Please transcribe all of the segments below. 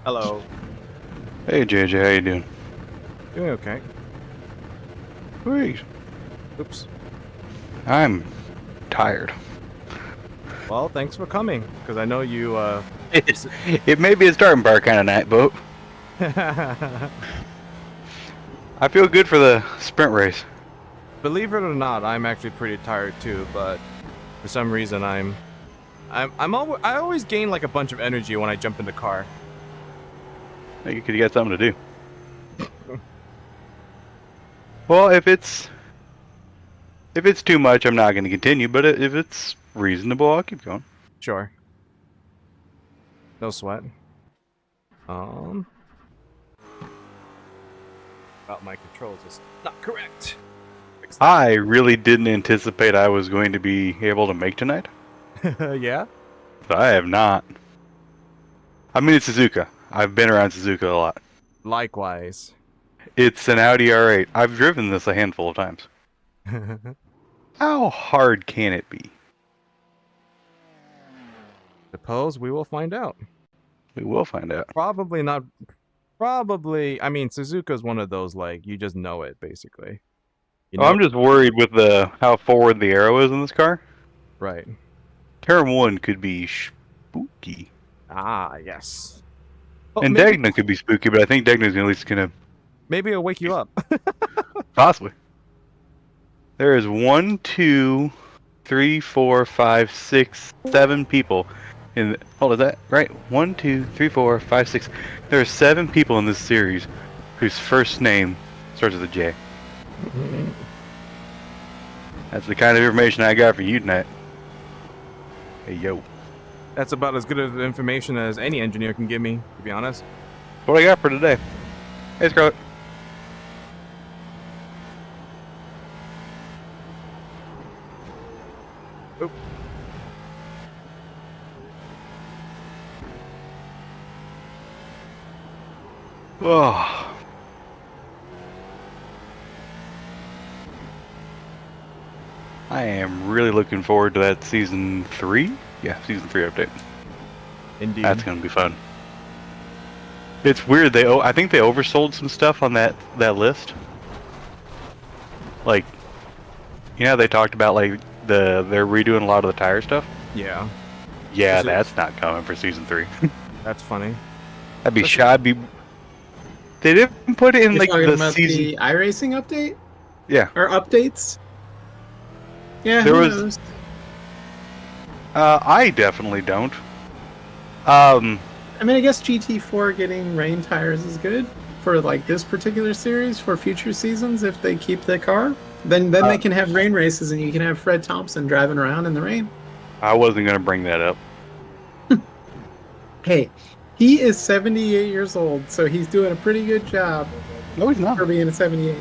Hello. Hey JJ, how you doing? Doing okay. Great. Oops. I'm tired. Well, thanks for coming, because I know you, It may be a starting bar kind of night, but I feel good for the sprint race. Believe it or not, I'm actually pretty tired too, but for some reason I always gain like a bunch of energy when I jump in the car. You could get something to do. Well, if it's too much, I'm not going to continue. But if it's reasonable, I'll keep going. Sure. No sweat. Um, about my controls is not correct. Fix I really didn't anticipate I was going to be able to make tonight. that. Yeah. But I have not. I mean, it's Suzuka. I've been around Suzuka a lot. Likewise. It's an Audi R8. I've driven this a handful of times. How hard can it be? Suppose we will find out. We will find out. Probably not. Probably. I mean, Suzuka's one of those like you just know it basically. You Oh, know. I'm just worried with how forward the arrow is in this car. Right. Turn 1 could be spooky. Ah, yes. Oh, And maybe Degna could be spooky, but I think Degna's at least going to maybe it'll wake you up. possibly. There is 1, 2, 3, 4, 5, 6, 7 people in. Hold, is that right? 1, 2, 3, 4, 5, 6. There are 7 people in this series whose first name starts with a J. That's the kind of information I got for you tonight. Hey, yo. That's about as good of information as any engineer can give me, to be honest. That's what I got for today. Hey, Scarlett. Oop. Oh. I am really looking forward to that season 3. Yeah, season 3 update. Indeed. That's gonna be fun. It's weird. I think they oversold some stuff on that list. Like, you know, they talked about like they're redoing a lot of the tire stuff. Yeah. Yeah, that's not coming for season 3. That's funny. That'd be shy. They didn't put it in You're like talking the about season. the iRacing update? Yeah, Or updates? Yeah, there who was. knows? I definitely don't. I mean, I guess GT4 getting rain tires is good for like this particular series for future seasons if they keep the car. Then they can have rain races and you can have Fred Thompson driving around in the rain. I wasn't gonna bring that up. Hey, he is 78 years old, so he's doing a pretty good job No, he's not. for being a 78.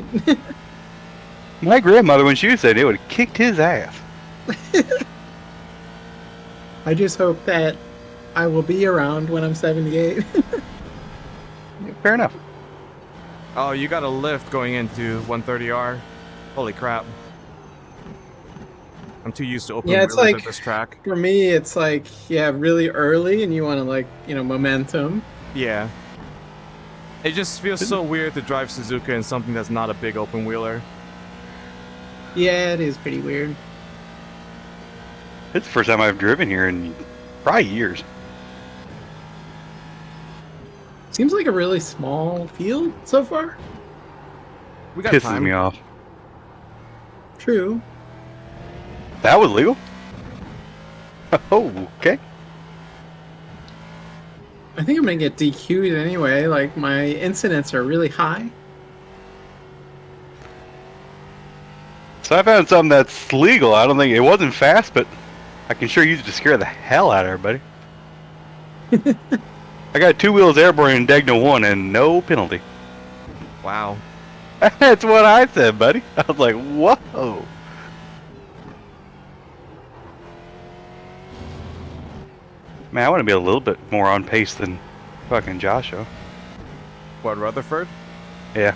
My grandmother, when she said it, would have kicked his ass. I just hope that I will be around when I'm 78. Yeah, fair enough. Oh, you got a lift going into 130R. Holy crap. I'm too used to open Yeah, it's wheelers like- at this track. For me, it's like, yeah, really early and you want to like, momentum. Yeah. It just feels so weird to drive Suzuka in something that's not a big open wheeler. Yeah, it is pretty weird. It's the first time I've driven here in probably years. Seems like a really small field so far. We got Pisses time. me off. True. That was legal? Oh, okay. I think I'm gonna get DQ'd anyway. Like my incidents are really high. So I found something that's legal. I don't think it wasn't fast, but I can sure use it to scare the hell out of everybody. I got 2 wheels airborne in Degna 1 and no penalty. Wow. That's what I said, buddy. I was like, whoa. Man, I want to be a little bit more on pace than fucking Joshua. What, Rutherford? Yeah.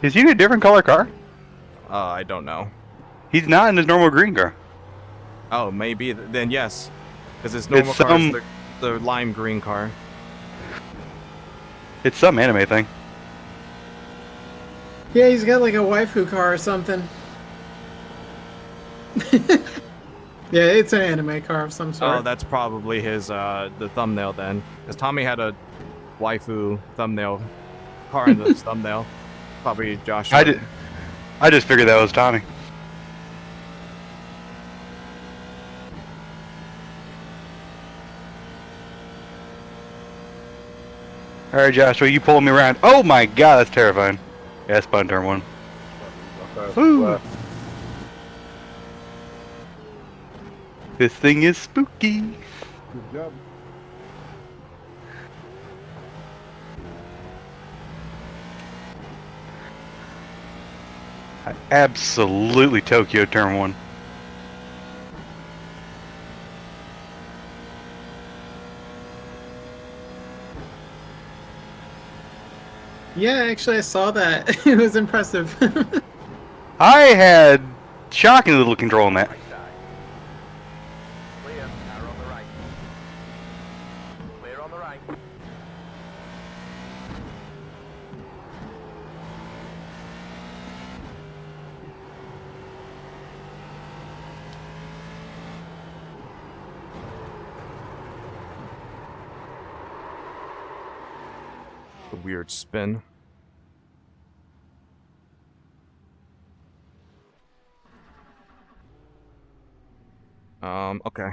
Is he in a different color car? I don't know. He's not in his normal green car. Oh, maybe. Then yes. Because his normal It's car is some the lime green car. It's some anime thing. Yeah, he's got like a waifu car or something. Yeah, it's an anime car of some sort. Oh, that's probably his the thumbnail then, because Tommy had a waifu thumbnail car in the thumbnail. Probably Josh. I just figured that was Tommy. All right, Joshua, you pulling me around? Oh my God, that's terrifying. Yeah, spun turn one. Woo. This thing is spooky. Good job. I absolutely Tokyo turn one. Yeah, actually, I saw that. It was impressive. I had shocking little control on that. Clear, arrow on the right. Clear on the right. A weird spin. Okay.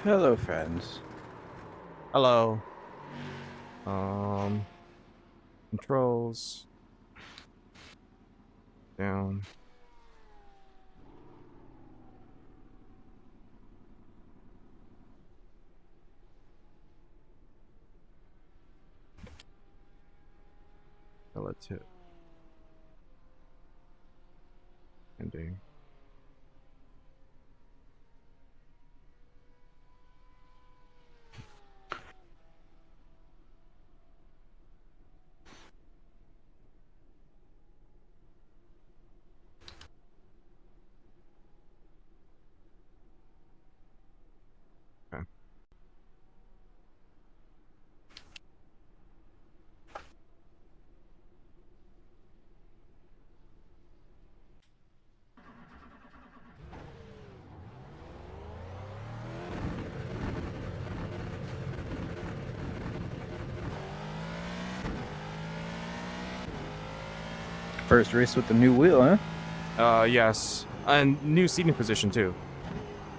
Hello, friends. Hello. Controls. Down. Relative. Ending. Okay. First race with the new wheel, huh? Yes. And new seating position too.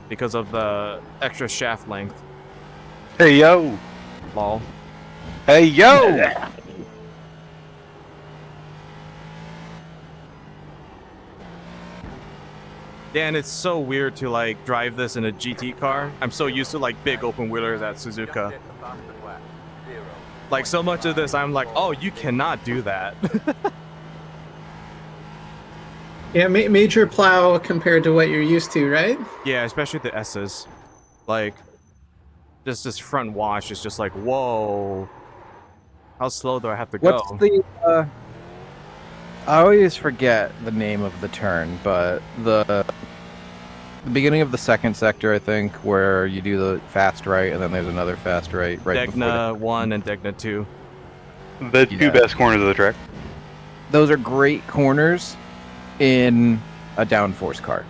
Because of the extra shaft length. Hey yo! Lol. Hey yo! Dan, it's so weird to like drive this in a GT car. I'm so used to like big open wheelers at Suzuka. Get the fast and left. 0. Like so much of this, I'm like, oh, you cannot do that. Yeah, major plow compared to what you're used to, right? Yeah, especially the S's. Like, just this front wash is just like, whoa. How slow do I have to go? What's the? I always forget the name of the turn, but the beginning of the second sector, I think, where you do the fast right, and then there's another fast right before Degna 1 and Degna 2. The two best corners of the track. those are great corners in a downforce car.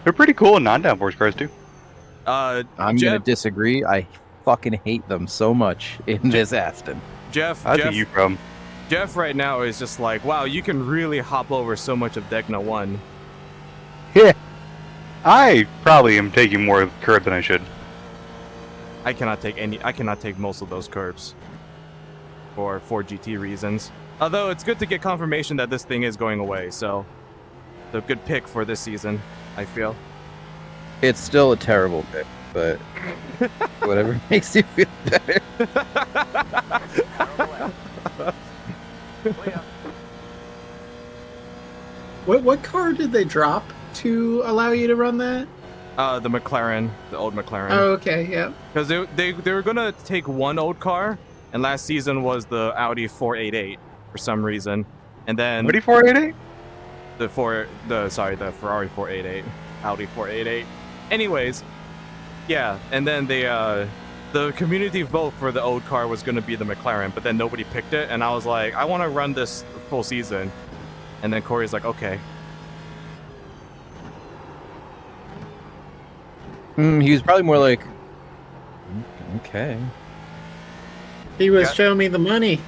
They're pretty cool in non-downforce cars too. I'm gonna disagree. I fucking hate them so much in this Aston. Jeff, That's a you problem. Jeff right now is just like, wow, you can really hop over so much of Degna 1. Yeah. I probably am taking more curb than I should. I cannot take most of those curbs for 4GT reasons. Although it's good to get confirmation that this thing is going away, so it's a good pick for this season, I feel. It's still a terrible pick, but whatever makes you feel better. What car did they drop to allow you to run that? The McLaren, the old McLaren. Oh, okay, yeah. Because they were gonna take one old car, and last season was the Audi 488 for some reason, and then Audi 488? The Ferrari 488, Audi 488. Anyways, yeah, and then the community vote for the old car was going to be the McLaren, but then nobody picked it, and I was like, I want to run this full season, and then Corey's like, okay. He was probably more like, okay. He was Yeah. showing me the money.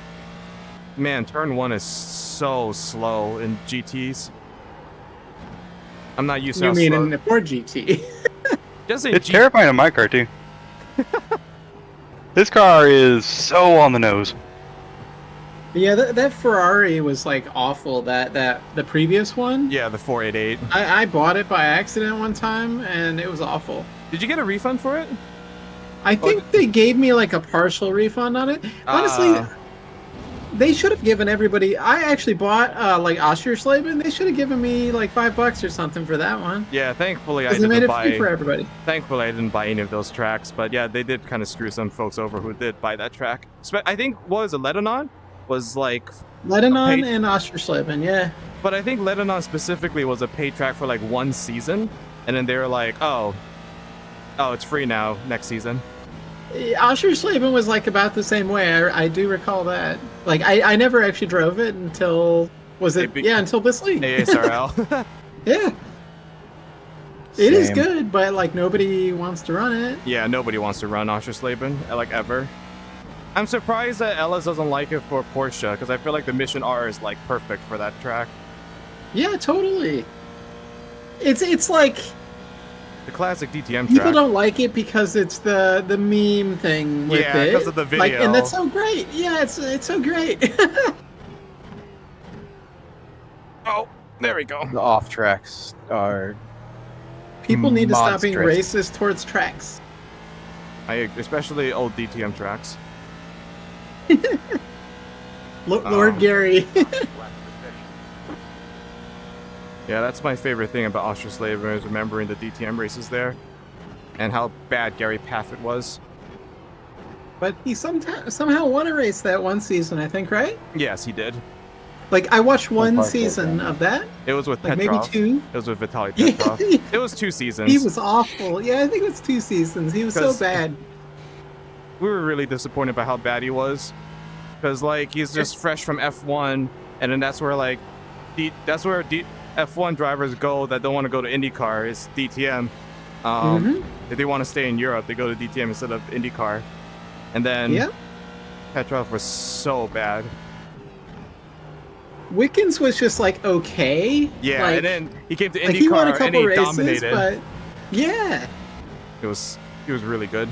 Man, turn 1 is so slow in GTs. I'm not used to You how mean slow. in the Ford GT? Just in It's G- terrifying in my car too. This car is so on the nose. Yeah, that Ferrari was like awful. That the previous one. Yeah, the 488. I bought it by accident one time, and it was awful. Did you get a refund for it? I think they gave me like a partial refund on it. Honestly, they should have given everybody. I actually bought like Oschersleben. They should have given me like $5 or something for that one. Yeah, thankfully I Because they made didn't it free for buy. everybody. Thankfully I didn't buy any of those tracks, but yeah, they did kind of screw some folks over who did buy that track. I think what was it, Lebanon was like, Lebanon paid- and Oschersleben, yeah. but I think Lebanon specifically was a paid track for like 1 season, and then they were like, oh, it's free now next season. Oschersleben was like about the same way. I do recall that. Like I never actually drove it until until this league. ASRL. Yeah. It is Same. good, but like nobody wants to run it. Yeah, nobody wants to run Oschersleben, like ever. I'm surprised that Ellis doesn't like it for Porsche, because I feel like the Mission R is like perfect for that track. Yeah, totally. It's like The classic DTM people track. don't like it because it's the meme thing with Yeah, it. 'cause of the Like, video. and that's so great. Yeah, it's so great. Oh, there we go. The off tracks are People need to stop being monstrous. racist towards tracks. Especially old DTM tracks. Lord Gary. Left of the finish. Yeah, that's my favorite thing about Oschersleben is remembering the DTM races there, and how bad Gary Paffett was. But he somehow won a race that one season, I think, right? Yes, he did. Like I watched one Park season of that, It was with like Petrov. maybe two. It was with Vitaly Yeah, Petrov. It was 2 seasons. he was awful. Yeah, I think it was 2 seasons. He was so 'Cause- bad. We were really disappointed by how bad he was, because like he's just fresh from F1, and then that's where like F1 drivers go that don't want to go to IndyCar is DTM. If they want to stay in Europe, they go to DTM instead of IndyCar. And then Yeah. Petrov was so bad. Wickens was just like okay. Yeah, like, and then he came to like he won a IndyCar and couple he races, dominated. but yeah, He was really good.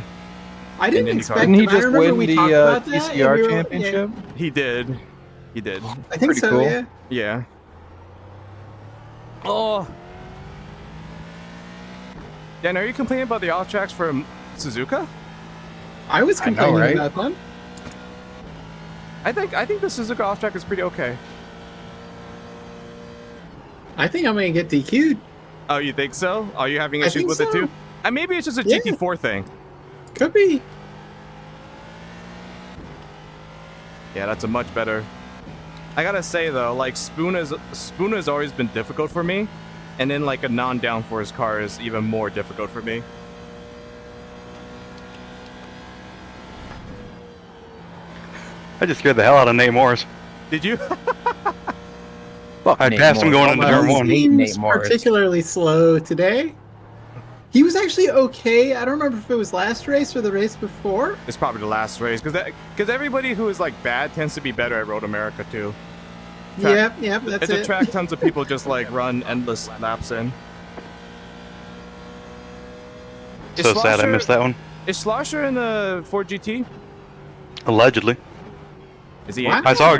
I didn't IndyCar. expect. Didn't he him. I just remember win we the talked about that, and TCR we were- championship? He did. He did. Yeah, I think Pretty so. cool. Yeah. Yeah. Oh. Dan, are you complaining about the off tracks from Suzuka? I was I know, complaining right? about them. I think the Suzuka off track is pretty okay. I think I'm gonna get DQ'd. Oh, you think so? Are you having I issues think with it so. too? And maybe it's just a Yeah. GT4 thing. Could be. Yeah, that's a much better. I gotta say though, like Spoon has always been difficult for me, and then like a non-downforce car is even more difficult for me. I just scared the hell out of Nate Morris. Did you? Fuck I Nate passed him Morris. going into Oh, turn I one. hate Nate Seems Morris. particularly slow today. He was actually okay. I don't remember if it was last race or the race before. It's probably the last race because everybody who is like bad tends to be better at Road America too. Track- Yep, that's It's it. a track tons of people just like run endless laps in. Is So sad I Schlosser- missed that one. Is Schlosser in the Ford GT? Allegedly. Is he? What? I saw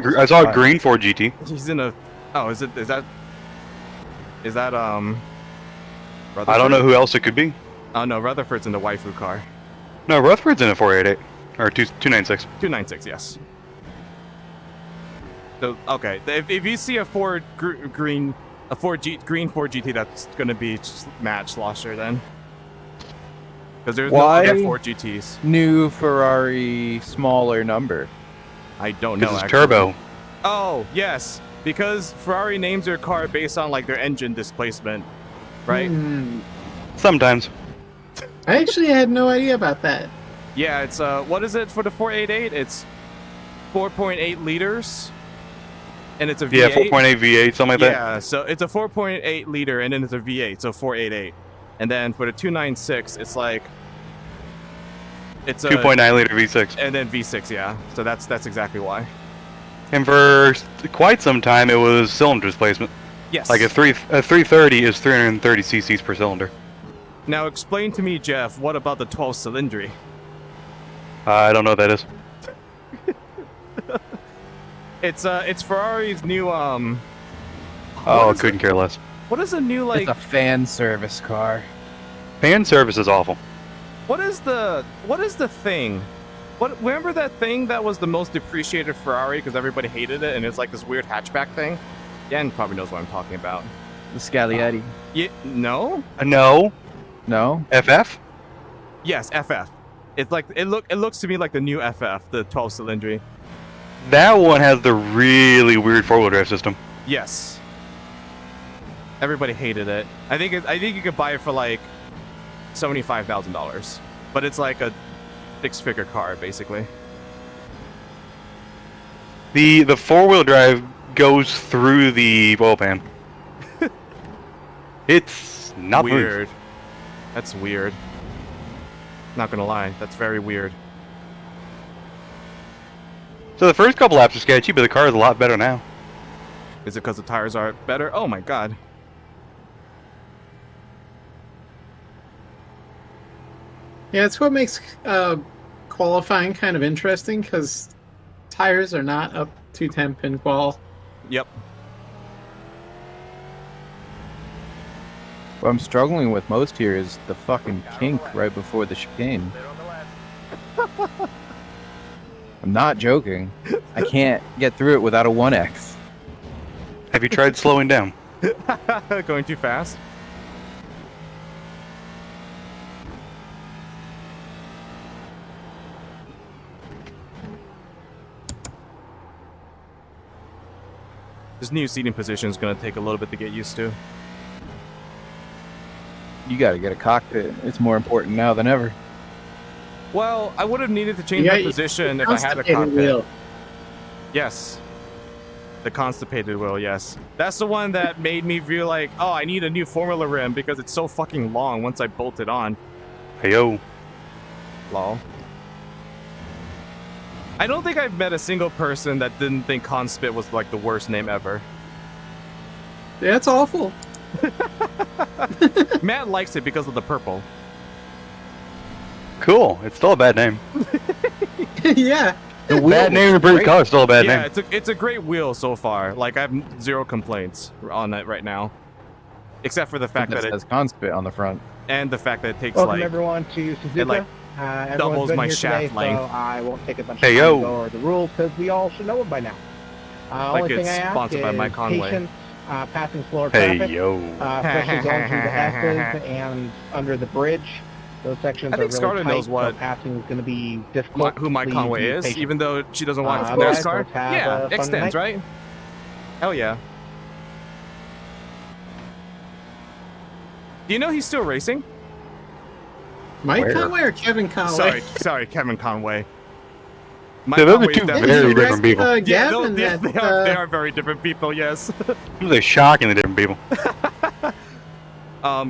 a green Ford GT. He's in a. Oh, is that? Rutherford? I don't know who else it could be. Oh no, Rutherford's in the waifu car. No, Rutherford's in a 488 or 296. 296, yes. So okay, if you see a Ford green Ford GT, that's gonna be Matt Schlosser then, because there's Why? no other Ford GTs. New Ferrari smaller number. I don't know. Because it's actually. turbo. Oh yes, Because Ferrari names their car based on like their engine displacement, right? Sometimes. I actually had no idea about that. Yeah, it's what is it for the 488? It's 4.8 liters, and it's a V8. Yeah, 4.8 V8, something like that. Yeah, so it's a 4.8 liter, and then it's a V8, so 488. And then for the 296, it's like it's a 2.9 liter V6. and then V6. Yeah, so that's exactly why. And for quite some time, it was cylinder displacement. Yes. Like a 330 is 330 cc's per cylinder. Now explain to me, Jeff, what about the 12 cylindry? I don't know what that is. It's Ferrari's new Oh, what is couldn't care less. What is a new like? It's a fan service car. Fan service is awful. What is the thing? Remember that thing that was the most depreciated Ferrari because everybody hated it and it's like this weird hatchback thing? Yan probably knows what I'm talking about. The Scaglietti. Yeah, no? No. No? FF? Yes, FF. It's like it looks to me like the new FF, the 12 cylindry. That one has the really weird four-wheel drive system. Yes. Everybody hated it. I think you could buy it for like $75,000, but it's like a six-figure car basically. The four-wheel drive goes through the oil pan. It's not Weird. That's weird. Not gonna lie, that's very weird. So the first couple laps are sketchy, but the car is a lot better now. Is it because the tires are better? Oh my god. Yeah, it's what makes qualifying kind of interesting because tires are not up to temp in qual. Yep. What I'm struggling with most here is the fucking kink right before the chicane. Clear on the left. I'm not joking. I can't get through it without a 1X. Have you tried slowing down? Going too fast. This new seating position is going to take a little bit to get used to. You gotta get a cockpit. It's more important now than ever. Well, I would have needed to change Yeah, my position if I had a Constipated cockpit. wheel. Yes. The constipated wheel, yes. That's the one that made me feel like, oh, I need a new Formula rim because it's so fucking long once I bolt it on. Hey yo. Lol. I don't think I've met a single person that didn't think Conspit was like the worst name ever. Yeah, it's awful. Matt likes it because of the purple. Cool. It's still a bad name. Yeah. Bad name in British car is still a bad Yeah, name. it's a great wheel so far. Like I have zero complaints on it right now, except for the fact that It it says Conspit on the front. and the fact that it takes Welcome like everyone to Suzuka. like, Everyone's doubles been my here shaft today, length. So I won't take a bunch Hey, of time yo. to go over the rules because we all should know them by now. Like Only thing it's I ask sponsored by is Mike Conway. patience, passing slower Hey traffic, yo. especially going through the S's and under the bridge. Those sections I think are really Scarlett tight, knows what- so passing is going to be difficult. who Mike Please Conway be is, patient. even though she doesn't want Otherwise, NASCAR. let's have Yeah, fun extends, tonight. right? Hell yeah. Do you know he's still racing? Mike Where? Conway or Kevin Conway? Sorry, Kevin Conway. Mike So those are Conway's two definitely- very He different wrecked, people. Yeah, Gavin they at, they are very different people. Yes. Those are shockingly different people.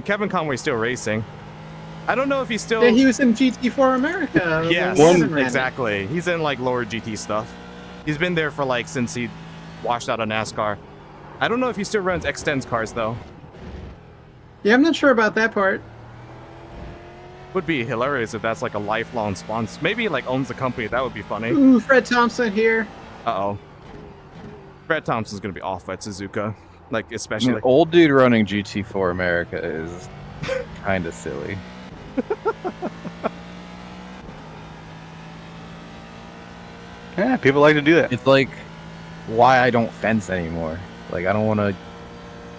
Kevin Conway's still racing. I don't know if he's still. yeah, he was in GT4 America. Yes, when Gavin ran it. exactly. He's in like lower GT stuff. He's been there for like since he washed out of NASCAR. I don't know if he still runs extends cars though. Yeah, I'm not sure about that part. Would be hilarious if that's like a lifelong sponsor. Maybe he, like owns the company. That would be funny. Ooh, Fred Thompson here. Uh-oh. Brad Thompson's gonna be off at Suzuka. Like I mean, especially. old dude running GT4 America is kind of silly. Yeah, people like to do that. It's like why I don't fence anymore. Like I don't want to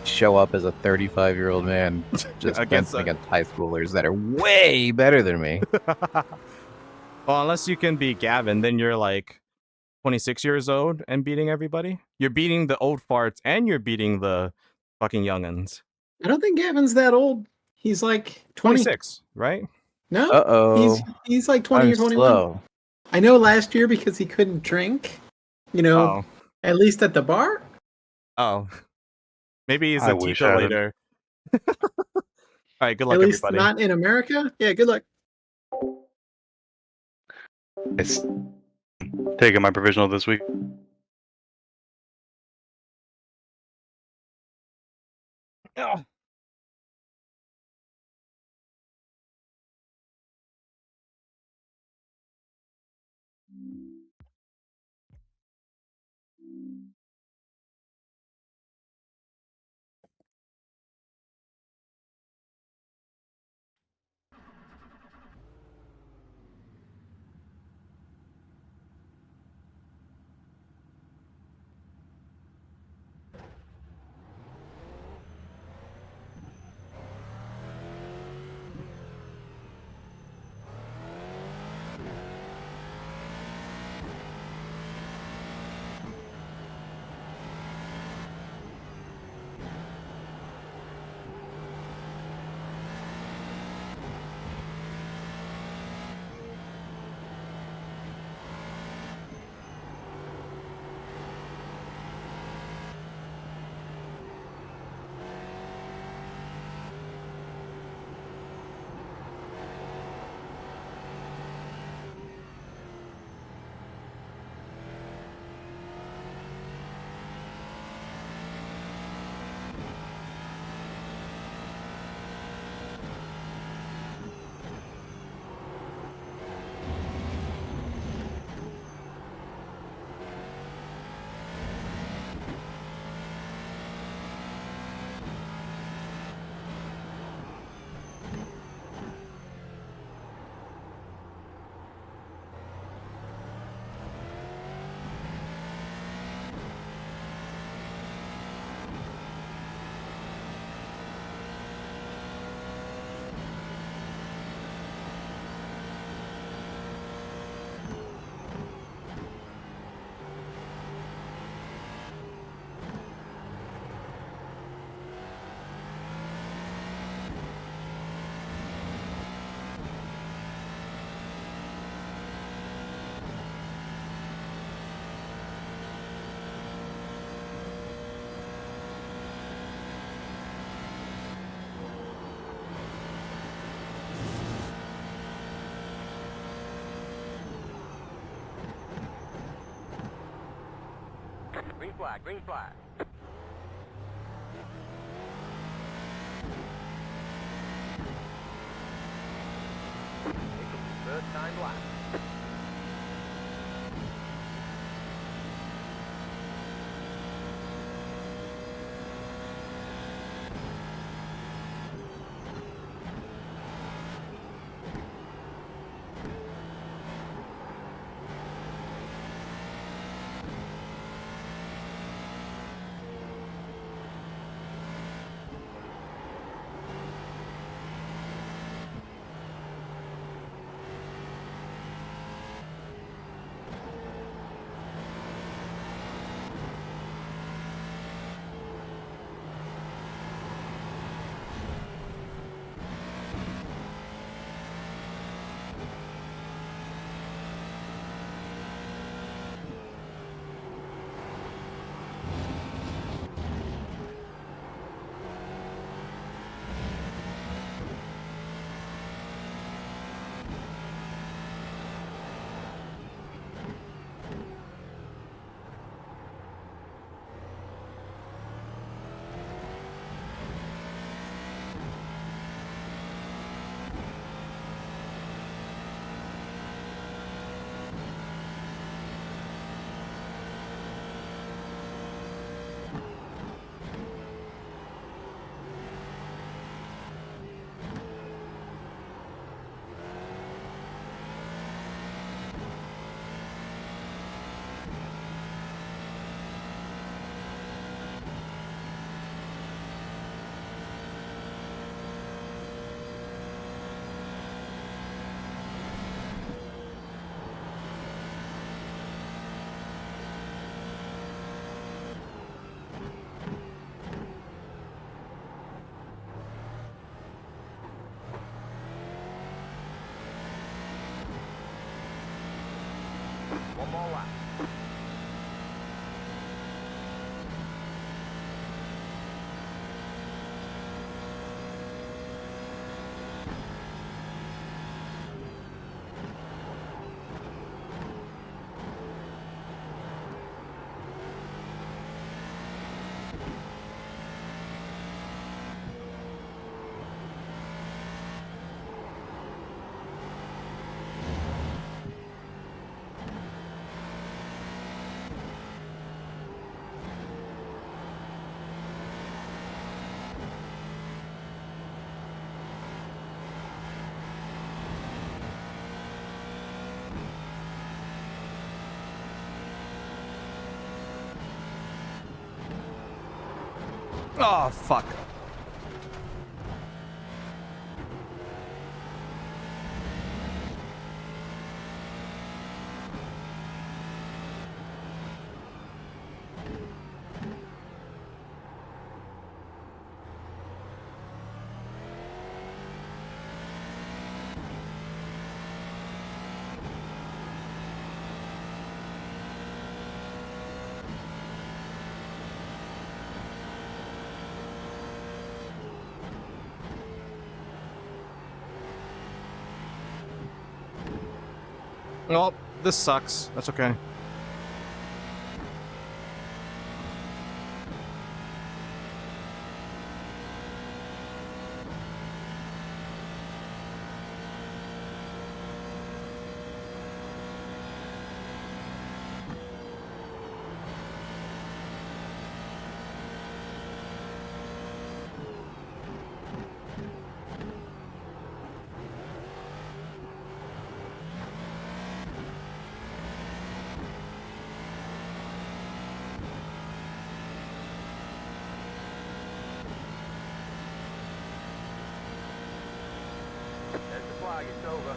show up as a 35-year-old man just Against fencing against high schoolers that are way better than me. Well, unless you can be Gavin, then you're like 26 years old and beating everybody. You're beating the old farts and you're beating the fucking youngins. I don't think Gavin's that old. He's like 20. 26, right? No, Uh-oh. he's like 20 I'm or 21. slow. I know last year because he couldn't drink. You know, Oh, at least at the bar. oh. Maybe he's I a wish I had a- titillator. All right, good At luck, least everybody. not in America. Yeah, good luck. It's taking my provisional this week. Oh. Green flag, green flag. Third time lap. Oh, fuck. Oh, this sucks. That's okay. There's the flag, it's over.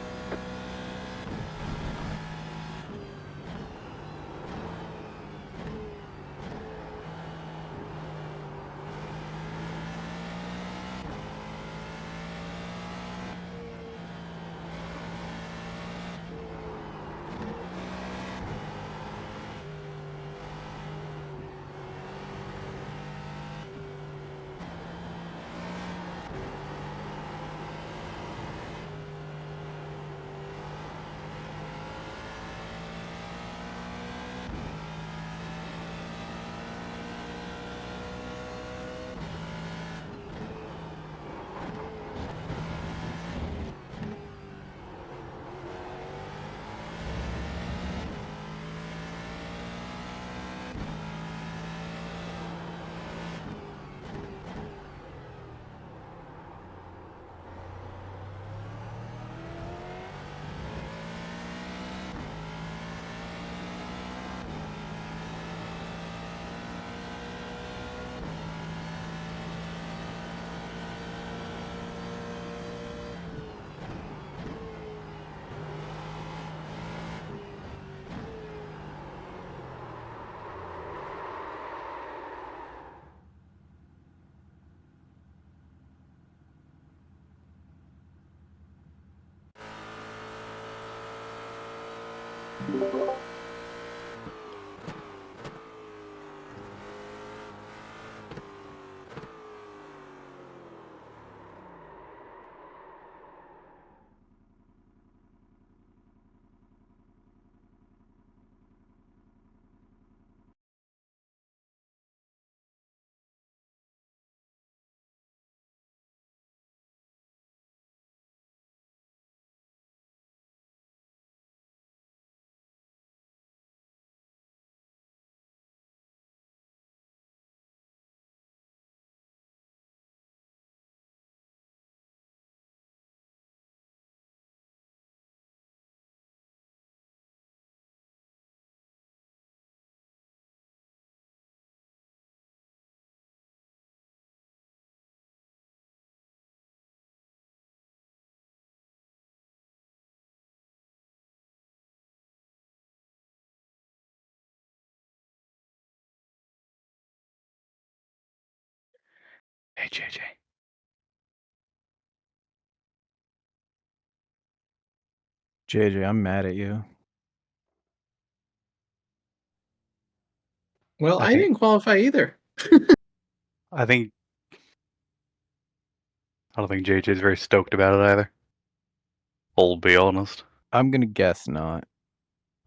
Hey, JJ. JJ, I'm mad at you. Well, I I think- didn't qualify either. I don't think JJ's very stoked about it either. I'll be honest. I'm gonna guess not.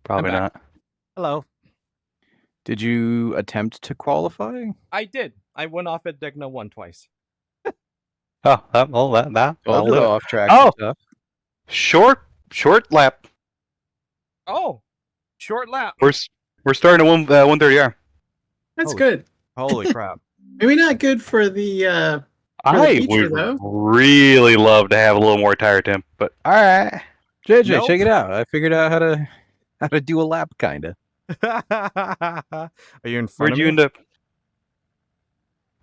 Probably back. not. Hello. Did you attempt to qualify? I did. I went off at Degna 1 twice. Oh, Told that'll you do the it. off tracks Oh! are tough. Short lap. Oh, short lap. We're starting at 130R. That's Holy- good. Holy crap. Maybe not good for the I feature, would though. really love to have a little more tire temp, but all right. JJ, Nope. check it out. I figured out how to do a lap, kinda. Are you in front Where'd of you me? end up?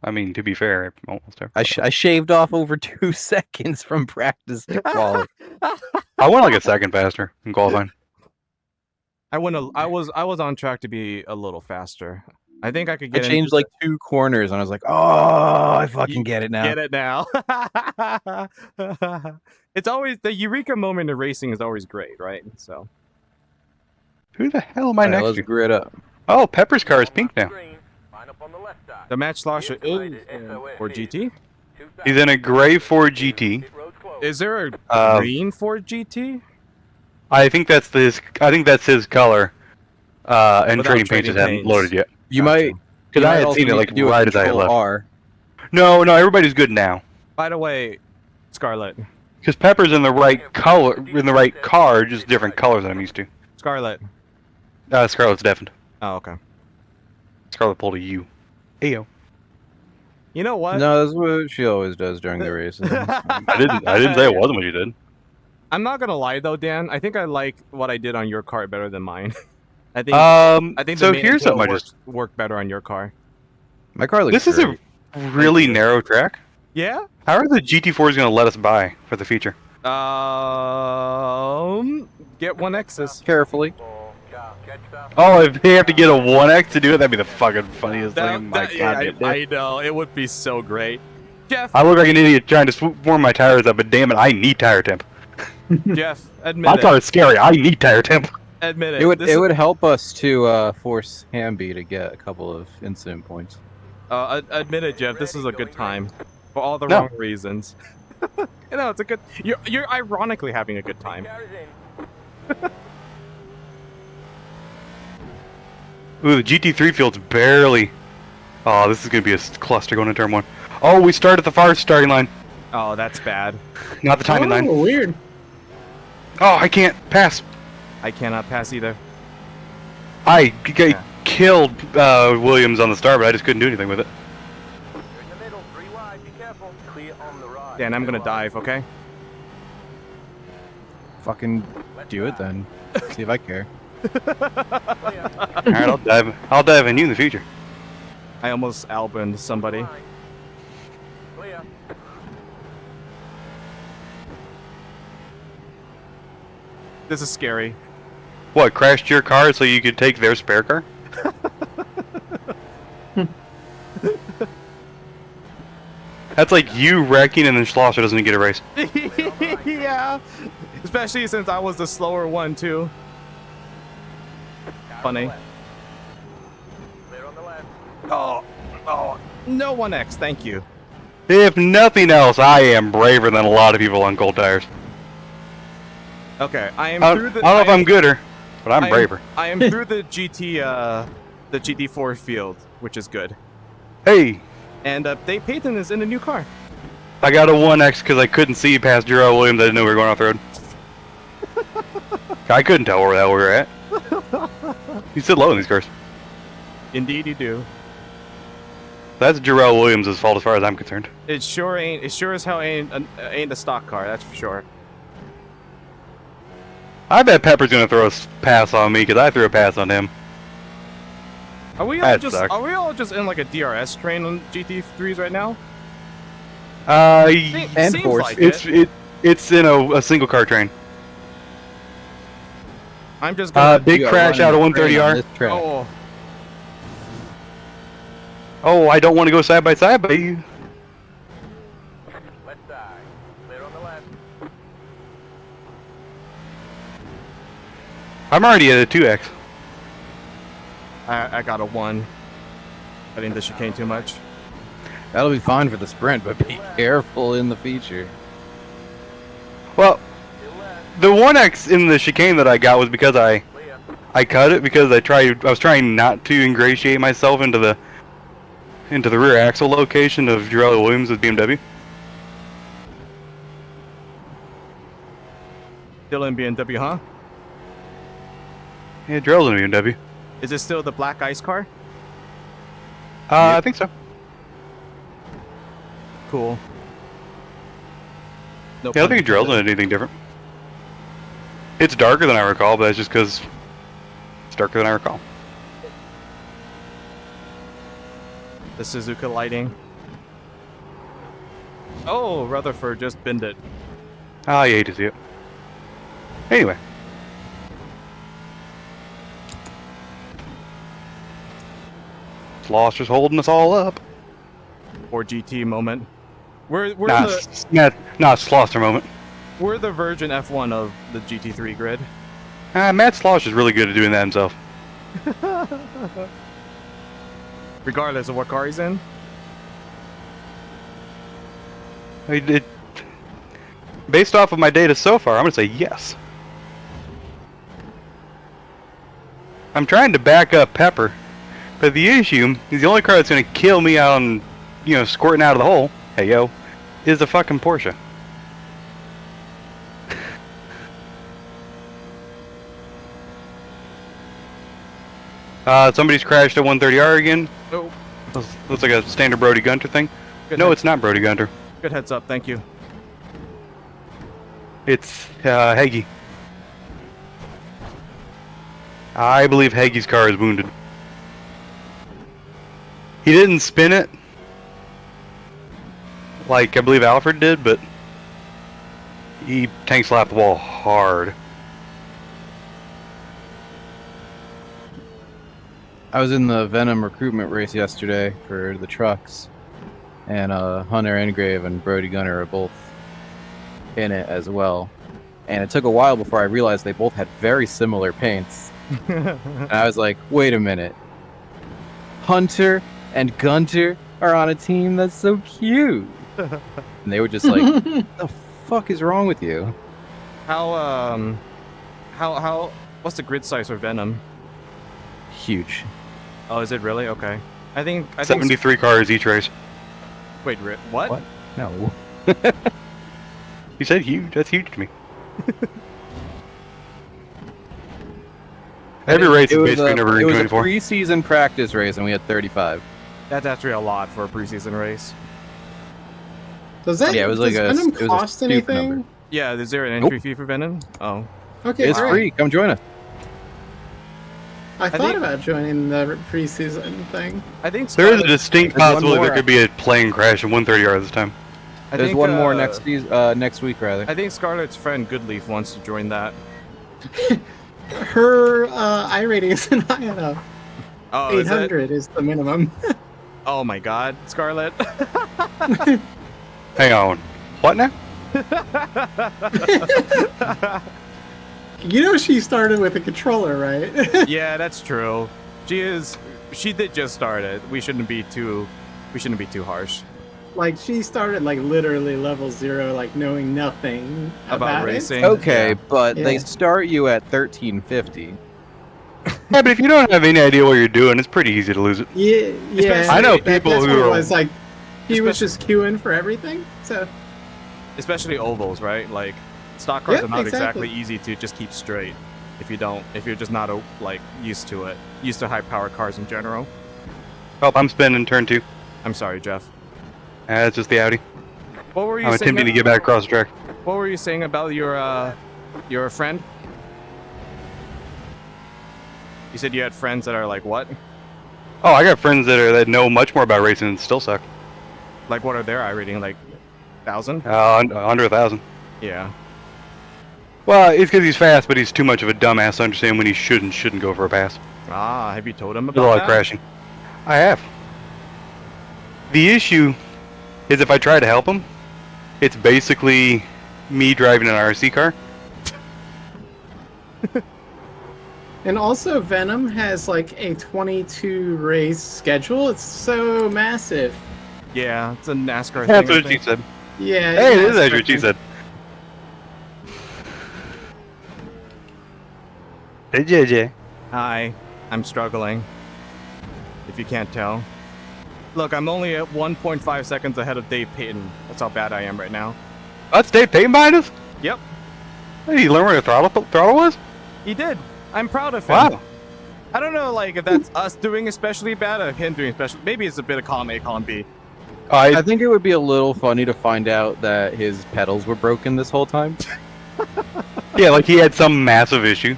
I mean, to be fair, almost every. I shaved off over 2 seconds from practice to qualify. I went like a second faster in qualifying. I was on track to be a little faster. I think I could I get changed into like 2 corners and I was like, oh, I fucking get it now. Get it now. It's always the eureka moment in racing is always great, right? So Who the hell am I Alright, next let's to? grid up. Oh, Pepper's car is pink now. Green. Line up on the left side. the match slosher is for GT. He's in a gray Ford GT. Pit road's closed. Is there a green Ford GT? I think that's his color. And Without trading paint trading just hadn't paints. loaded yet. You Gotcha. might Because you I might had also seen it need like to do a right as I had Control left. R. No, everybody's good now. By the way, Scarlet. Because Pepper's in the right color, in the right car, just different colors than I'm used to. Scarlet. Scarlett's deafened. Oh, okay. Scarlett pulled a U. Ayo. You know what? No, that's what she always does during the races. I didn't say it wasn't what you did. I'm not gonna lie though, Dan. I think I like what I did on your car better than mine. I think So the main here's something I flow just. worked better on your car. My car looks This is great. a really narrow track. Yeah. How are the GT4s going to let us buy for the feature? Get 1Xs. Carefully. Ball, car, catch that. Oh, if they have to get a 1X to do it, that'd be the fucking funniest thing in my Yeah, goddamn I know it would be so great. Jeff, I look like an idiot trying to warm my tires up, but damn it, I need tire temp. Jeff, admit My car it. is scary. I need tire temp. Admit it. It would This is- would help us to force Hamby to get a couple of incident points. admit it, Jeff. This is a good time for all the No. wrong reasons. You know, it's a good. You're ironically having a good time. Car's in. Ooh, the GT3 field's barely. Oh, this is going to be a cluster going into turn 1. Oh, we start at the far starting line, Oh, that's bad. not the timing line. Weird. Oh, I can't pass. I cannot pass either. I killed Williams on the start, but I just couldn't do anything with it. You're in the middle. 3 wide. Be careful. Clear on the right. Dan, I'm gonna Middle line. dive. Okay. Fucking do it then. See if I care. Clear. All right, I'll dive in you in the future. I almost albined somebody. Line. Clear. This is scary. What, crashed your car so you could take their spare car? That's like you wrecking and then Schlosser doesn't get a race. Yeah. Especially since I was the slower one too. Car Funny. on the left. Clear on the left. Oh, no 1X. Thank you. If nothing else, I am braver than a lot of people on cold tires. Okay, I am I through the. don't know if I am- I'm gooder, but I'm braver. I am through the the GT4 field, which is good. Hey, And they painted this in a new car. I got a 1X because I couldn't see past Jarrell Williams. I didn't know we were going off the road. I couldn't tell where the hell we were at. You sit low in these cars. Indeed, you do. That's Jarrell Williams' fault as far as I'm concerned. It sure ain't. It sure as hell ain't a stock car. That's for sure. I bet Pepper's gonna throw a pass on me because I threw a pass on him. Are we all That just? sucks. Are we all just in like a DRS train on GT3s right now? And Seems force. like It's in a single car train. I'm just gonna. Big You are crash running out of a train on 130R. this track. Oh, Oh, I don't want to go side by side, but you. Left side. Clear on the left. I'm already at a 2X. I got a 1. I think the chicane too much. That'll be fine for the sprint, but be careful in the feature. Well, Still left. the 1X in the chicane that I got was because I Clear. cut it because I was trying not to ingratiate myself into the rear axle location of Jarrell Williams with BMW. Still in BMW, huh? Yeah, Jarrell's in a BMW. Is it still the black ice car? I think so. Cool. No Yeah, I don't pun think Jarrell's in intended. anything different. It's darker than I recall, but that's just because it's darker than I recall. The Suzuka lighting. Oh, Rutherford just binned it. Ah, you hate to see it. Anyway. Slaughter's holding us all up. Or GT moment. We're Slaughter moment. we're the Virgin F1 of the GT3 grid. Matt Slaughter is really good at doing that himself. Regardless of what car he's in. Based off of my data so far, I'm going to say yes. I'm trying to back up Pepper, but the issue is the only car that's going to kill me out on, squirting out of the hole, hey yo, is the fucking Porsche. Somebody's crashed at 130R again. Oh, Looks like a standard Brody Gunter thing. good No, head- it's not Brody Gunter. Good heads up, thank you. It's Heggie. I believe Heggie's car is wounded. He didn't spin it like I believe Alfred did, but he tank slapped the wall hard. I was in the Venom recruitment race yesterday for the trucks, and Hunter Engrave and Brody Gunner are both in it as well. And it took a while before I realized they both had very similar paints. And I was like, wait a minute. Hunter and Gunter are on a team that's so cute. And they were just like, what the fuck is wrong with you? How what's the grid size for Venom? Huge. Oh, is it really? Okay. I think 73 cars each race. Wait, what? What? No. He said huge. That's huge to me. Every race is basically never It was a 24. preseason practice race, and we had 35. That's actually a lot for a preseason race. Does that Yeah, it was like does Venom it was a cost stupid anything? number. Yeah, is there an entry fee for Venom? Oh. Okay, It's great. free. Come join us. I thought think- about joining the preseason thing. I think There is a Scarlet- distinct There's one possibility more. there could be a plane crash at 130R this time. I There's think, one more next week, rather. I think Scarlett's friend Goodleaf wants to join that. Her iRating isn't high enough. Oh, is it? 800 is the minimum. Oh my God, Scarlett. Hang on. What now? You know she started with a controller, right? Yeah, that's true. She did just start it. We shouldn't be too harsh Like she started like literally level 0, like knowing nothing about it. racing. Okay, Yeah. but they Yeah. start you at 1350. Yeah, but if you don't have any idea what you're doing, it's pretty easy to lose it. Yeah. I know that- people that's who what it are- was like. He was just queuing for everything. So Especially ovals, right? Like stock cars Yep, are not exactly. exactly easy to just keep straight if you're just not used to it, used to high power cars in general. Oh, I'm spinning turn 2. I'm sorry, Jeff. It's just the Audi. What were you I'm saying? attempting to get back across the track. What were you saying about your friend? You said you had friends that are like what? Oh, I got friends that know much more about racing and still suck. Like what are their iRating? Like 1,000? Under 1,000. Yeah. Well, it's because he's fast, but he's too much of a dumbass to understand when he shouldn't go for a pass. Ah, have you told him There's a about lot that? of crashing. I have. The issue is if I try to help him, it's basically me driving an RC car. and also Venom has like a 22 race schedule. It's so massive. Yeah, it's a NASCAR That's thing. I what she think. said. Yeah. Hey, it yeah, is actually what she said. Hey, JJ. Hi, I'm struggling. If you can't tell. Look, I'm only at 1.5 seconds ahead of Dave Payton. That's how bad I am right now. That's Dave Payton behind us? Yep, Hey, you learn where the throttle was? he did. I'm proud of him. Wow. I don't know, like, if that's us doing especially bad or him doing especially. Maybe it's a bit of column A, column B. I think it would be a little funny to find out that his pedals were broken this whole time. Yeah, like he had some massive issue.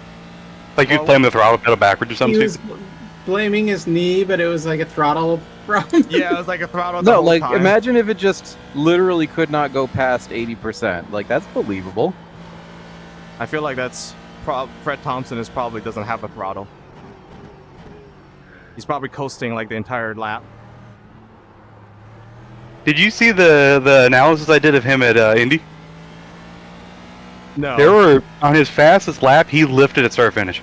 Like he was Well, playing the throttle pedal backwards or He something. was blaming his knee, but it was like a throttle from. Yeah, it was like a throttle the No, whole like time. imagine if it just literally could not go past 80%. Like that's believable. I feel like that's Fred Thompson probably doesn't have a throttle. He's probably coasting like the entire lap. Did you see the analysis I did of him at Indy? No. There were on his fastest lap, he lifted at start finish.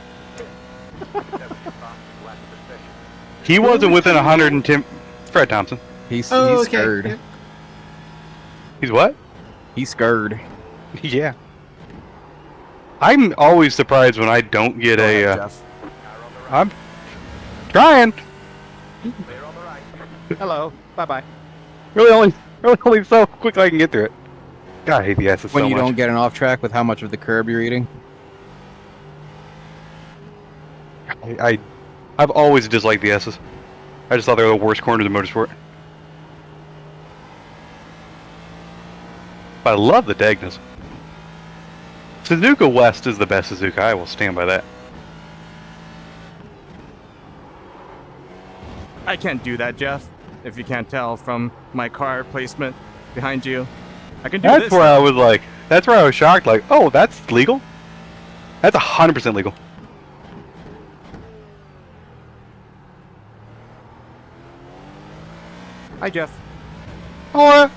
He wasn't within 110. Fred Thompson. He's Oh, he's okay. scared. Yeah. He's what? He's scared. Yeah. I'm always surprised when I don't get Go a. ahead, Jeff. I'm trying. Clear on the right. Hello. Bye-bye. Really only so quickly I can get through it. God, I hate the S's When so you much. don't get an off track with how much of the curb you're eating. I've always disliked the S's. I just thought they were the worst corners in motorsport. But I love the Dagnas. Suzuka West is the best Suzuka. I will stand by that. I can't do that, Jeff. If you can't tell from my car placement behind you. I can do That's this. where I was like, that's where I was shocked. Like, oh, that's legal? That's 100% legal. Hi, Jeff. Oh,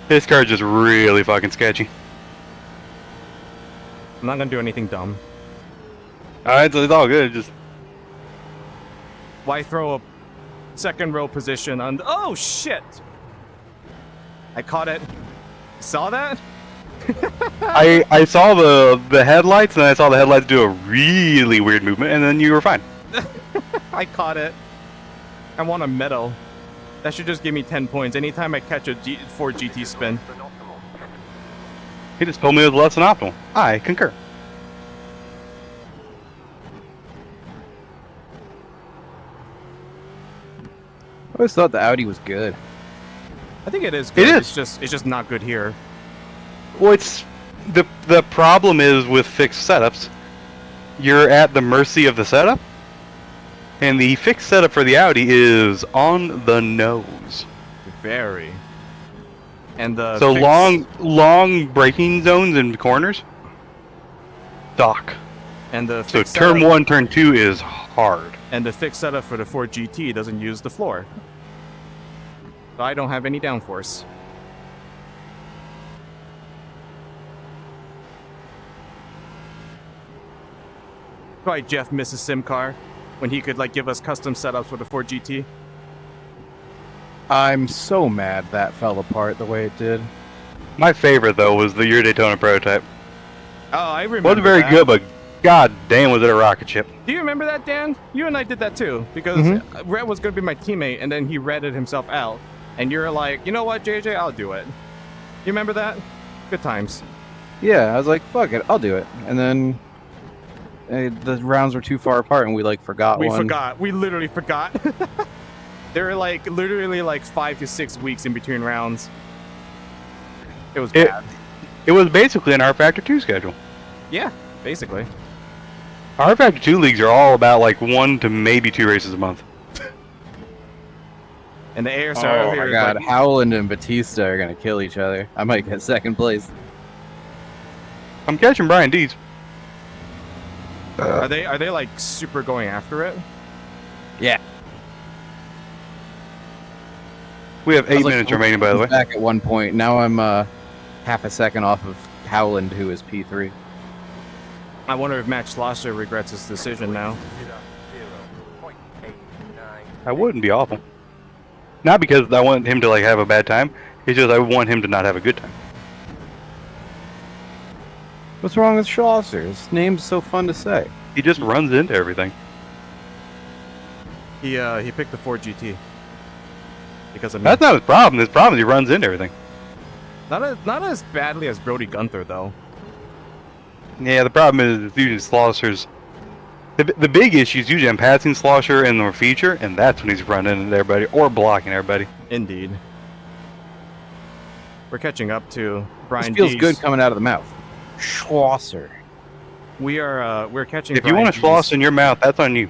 this car's just really fucking sketchy. I'm not gonna do anything dumb. It's all good. Just Why throw a second row position on the... Oh, shit! I caught it. Saw that? I saw the headlights, and I saw the headlights do a really weird movement, and then you were fine. I caught it. I want a medal. That should just give me 10 points anytime I catch a Ford GT spin. He just told me it was less than optimal. I concur. I always thought the Audi was good. I think it is good. It is. It's just not good here. Well, it's the problem is with fixed setups, you're at the mercy of the setup, and the fixed setup for the Audi is on the nose. Very. And the So fixed- long braking zones and corners, stock. and the So fixed turn setup- 1, turn 2 is hard. And the fixed setup for the Ford GT doesn't use the floor. So I don't have any downforce. Why Jeff misses sim car when he could like give us custom setups for the Ford GT. I'm so mad that fell apart the way it did. My favorite though was the Year Daytona prototype. Oh, I remember. Wasn't very that. good, but god damn was it a rocket ship. Do you remember that, Dan? You and I did that too because Red was gonna be my teammate, and then he redded himself out, and you're like, you know what, JJ, I'll do it. You remember that? Good times. Yeah, I was like, fuck it, I'll do it. And then the rounds were too far apart, and we like forgot We one. forgot. We literally forgot. There were like literally like 5 to 6 weeks in between rounds. It was bad. It was basically an R Factor 2 schedule. Yeah, basically. R Factor 2 leagues are all about like 1 to maybe 2 races a month. And the ASRL Oh here my is god, like, Howland and Batista are gonna kill each other. I might get second place. I'm catching Brian Dees. are they like super going after it? Yeah. We have I was 8 like, minutes remaining, by the way. Back at one point. Now I'm half a second off of Howland, who is P3. I wonder if Max Schlosser regrets his decision now. 0.89. That wouldn't be awful. Not because I want him to like have a bad time. It's just I want him to not have a good time. What's wrong with Schlosser? His name's so fun to say. He just runs into everything. He picked the Ford GT because of me. That's not his problem. His problem is he runs into everything. Not as badly as Brody Gunther though. Yeah, the problem is usually Schlosser's. The big issue is usually I'm passing Schlosser in the feature, and that's when he's running into everybody or blocking everybody. Indeed. We're catching up to Brian This feels Dees. good coming out of the mouth. Schlosser. we're catching. If you want Brian to floss G's- in your mouth, that's on you.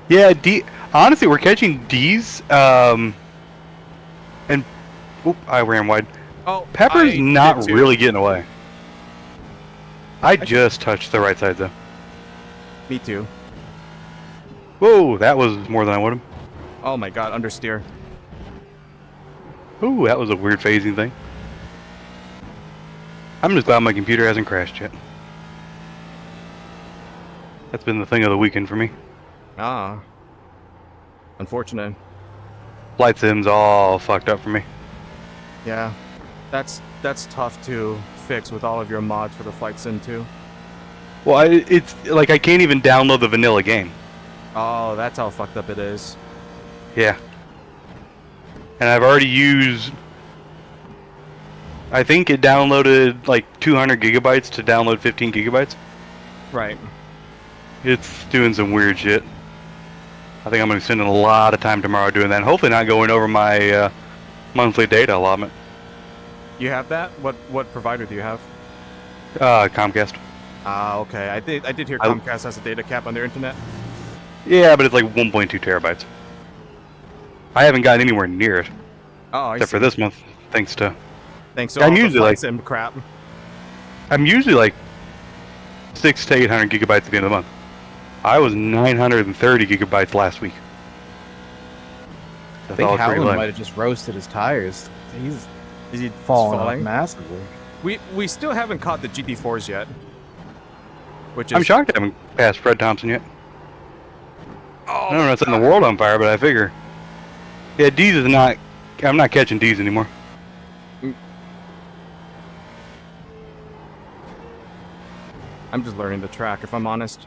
Yeah, honestly, we're catching D's. And oop, I ran wide. Oh, Pepper's I not did too. really getting away. I just touched the right side though. Me too. Whoa, that was more than I would have. Oh my god, understeer. Ooh, that was a weird phasing thing. I'm just glad my computer hasn't crashed yet. That's been the thing of the weekend for me. Ah. Unfortunate. Flight sim's all fucked up for me. Yeah. That's tough to fix with all of your mods for the flight sim too. Well, it's like I can't even download the vanilla game. Oh, that's how fucked up it is. Yeah. And I've already used... I think it downloaded like 200 gigabytes to download 15 gigabytes. Right. It's doing some weird shit. I think I'm going to spend a lot of time tomorrow doing that. And hopefully not going over my monthly data allotment. You have that? What provider do you have? Comcast. Ah, okay. I did hear I- Comcast has a data cap on their internet. Yeah, but it's like 1.2 terabytes. I haven't gotten anywhere near it. Oh, I Except see. for this month, thanks to... Thanks to I'm all the usually flight like- sim crap. I'm usually like 600 to 800 gigabytes at the end of the month. I was 930 gigabytes last week. I That's think all pretty Howland low. might have just roasted his tires. He's Is he falling off falling? massively. We still haven't caught the GT4s yet. Which is I'm shocked I haven't passed Fred Thompson yet. Oh, I don't know what's in the world on fire, but I figure. Yeah, D's is not... I'm not catching D's anymore. I'm just learning the track, if I'm honest.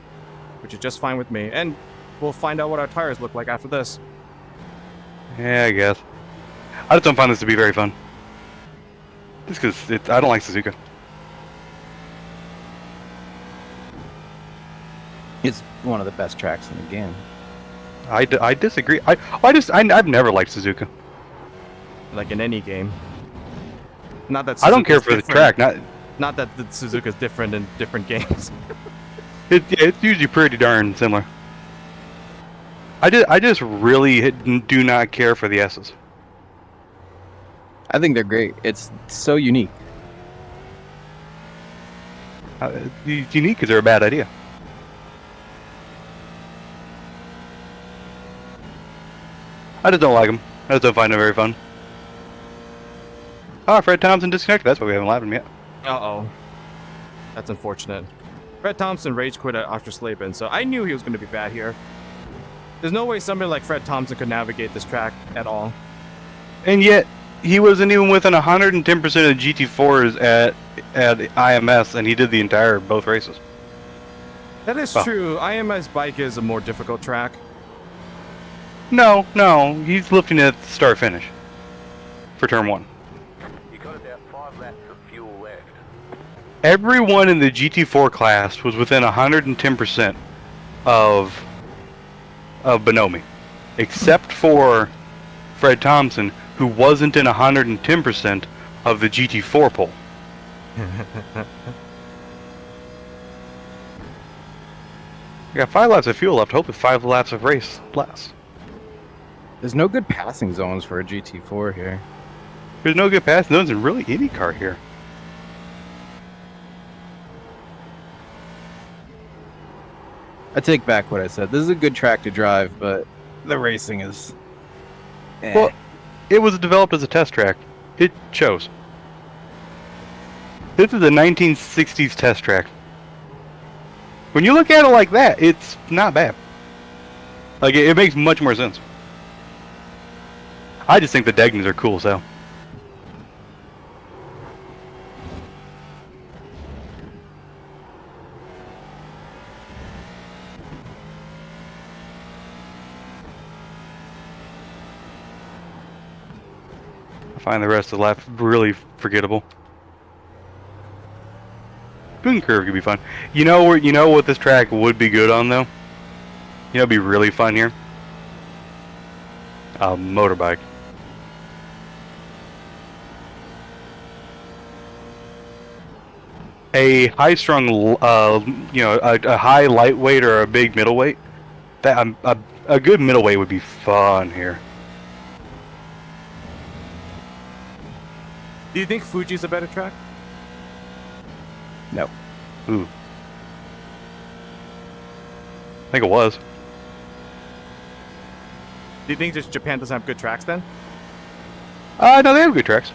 Which is just fine with me. And we'll find out what our tires look like after this. Yeah, I guess. I just don't find this to be very fun. Just because I don't like Suzuka. It's one of the best tracks in the game. I disagree. I've never liked Suzuka. Like in any game. Not that I don't care Suzuka's for the different- track. Not that the Suzuka's different in different games. It's usually pretty darn similar. I just really do not care for the S's. I think they're great. It's so unique. It's unique because they're a bad idea. I just don't like them. I just don't find them very fun. Ah, Fred Thompson disconnected. That's why we haven't lapped him yet. Uh-oh. That's unfortunate. Fred Thompson rage quit at Ostersleben, so I knew he was going to be bad here. There's no way somebody like Fred Thompson could navigate this track at all. And yet, he wasn't even within 110% of the GT4s at IMS, and he did the entire both races. That is Oh. true. IMS bike is a more difficult track. No, he's lifting at the start finish for turn 1. You got about 5 laps of fuel left. Everyone in the GT4 class was within 110% of Bonomi, except for Fred Thompson, who wasn't in 110% of the GT4 pole. I got 5 laps of fuel left. Hope it's 5 laps of race less. There's no good passing zones for a GT4 here. There's no good pass zones in really any car here. I take back what I said. This is a good track to drive, but the racing is... Well, it was developed as a test track. It shows. This is a 1960s test track. When you look at it like that, it's not bad. Like, it makes much more sense. I just think the Degnans are cool as hell. I find the rest of the lap really forgettable. Boon curve could be fun. You know what this track would be good on though? You know, it'd be really fun here. A motorbike. a high-strung, a high lightweight or a big middleweight. That a good middleweight would be fun here. Do you think Fuji's a better track? No. Ooh. I think it was. Do you think just Japan doesn't have good tracks then? No, they have good tracks.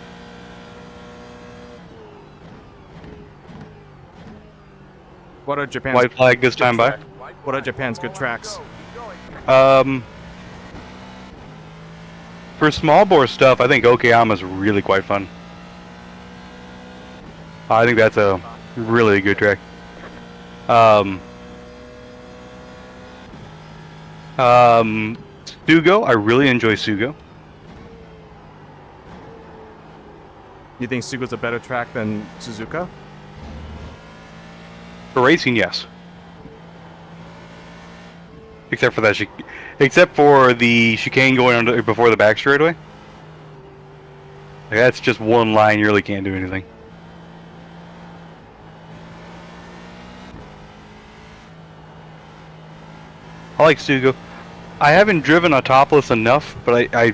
What are Japan's White flag this time by. What are Japan's good tracks? For small bore stuff, I think Okayama's really quite fun. I think that's a really good track. Sugo, I really enjoy Sugo. You think Sugo's a better track than Suzuka? For racing, yes. Except for that, except for the chicane going under before the back straightaway. Like, that's just one line. You really can't do anything. I like Sugo. I haven't driven a topless enough, but I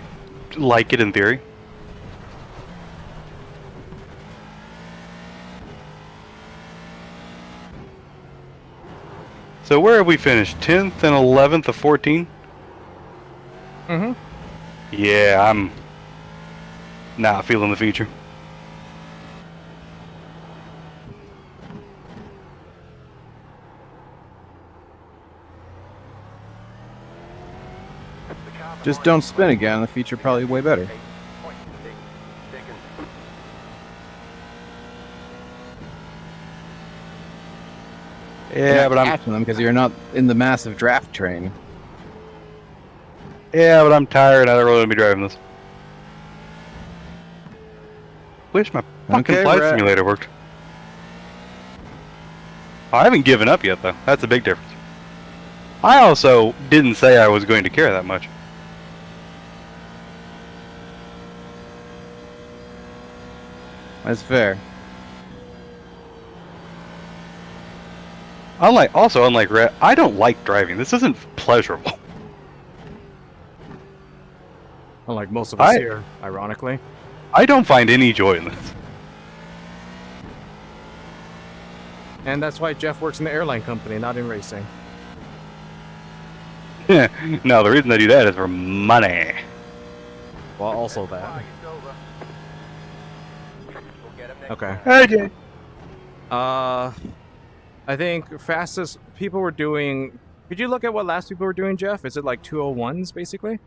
like it in theory. So where have we finished? 10th and 11th of 14? Mm-hmm. Yeah, I'm not feeling the feature. Just don't spin again. The feature probably way better. Yeah, but I'm catching them because you're not in the massive draft train. tired. I don't really want to be driving this. Wish my fucking Okay, flight Brett. simulator worked. I haven't given up yet, though. That's a big difference. I also didn't say I was going to care that much. That's fair. Unlike Rhett, I don't like driving. This isn't pleasurable. Unlike most of us here, ironically. I don't find any joy in this. And that's why Jeff works in the airline company, not in racing. No, the reason I do that is for money. Well, also that. Okay. Okay. I think fastest people were doing... Could you look at what last people were doing, Jeff? Is it like 201s, basically?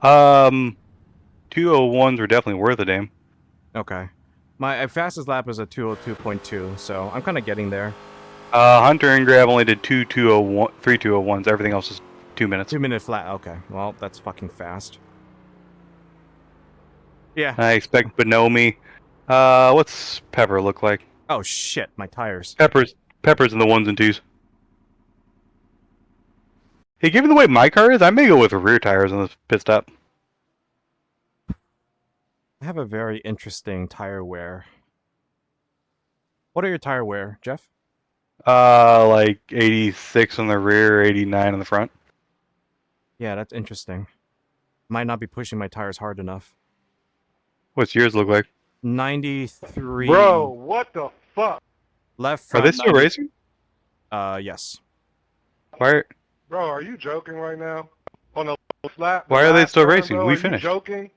201s were definitely worth a damn. Okay. My fastest lap is a 202.2, so I'm kind of getting there. Hunter and Grab only did 3 201s. Everything else is 2 minutes. 2-minute flat. Okay. Well, that's fucking fast. Yeah. I expect Bonomi. What's Pepper look like? Oh, shit. My tires. Pepper's in the 1s and 2s. Hey, given the way my car is, I may go with rear tires on this pit stop. I have a very interesting tire wear. What are your tire wear, Jeff? Like 86 on the rear, 89 on the front. Yeah, that's interesting. Might not be pushing my tires hard enough. What's yours look like? 93. Bro, what the fuck? Left Are front. they still racing? Yes. Why? Bro, are you joking right now? On the flat? Why are they last still turn, racing? bro? We Are finished. You joking?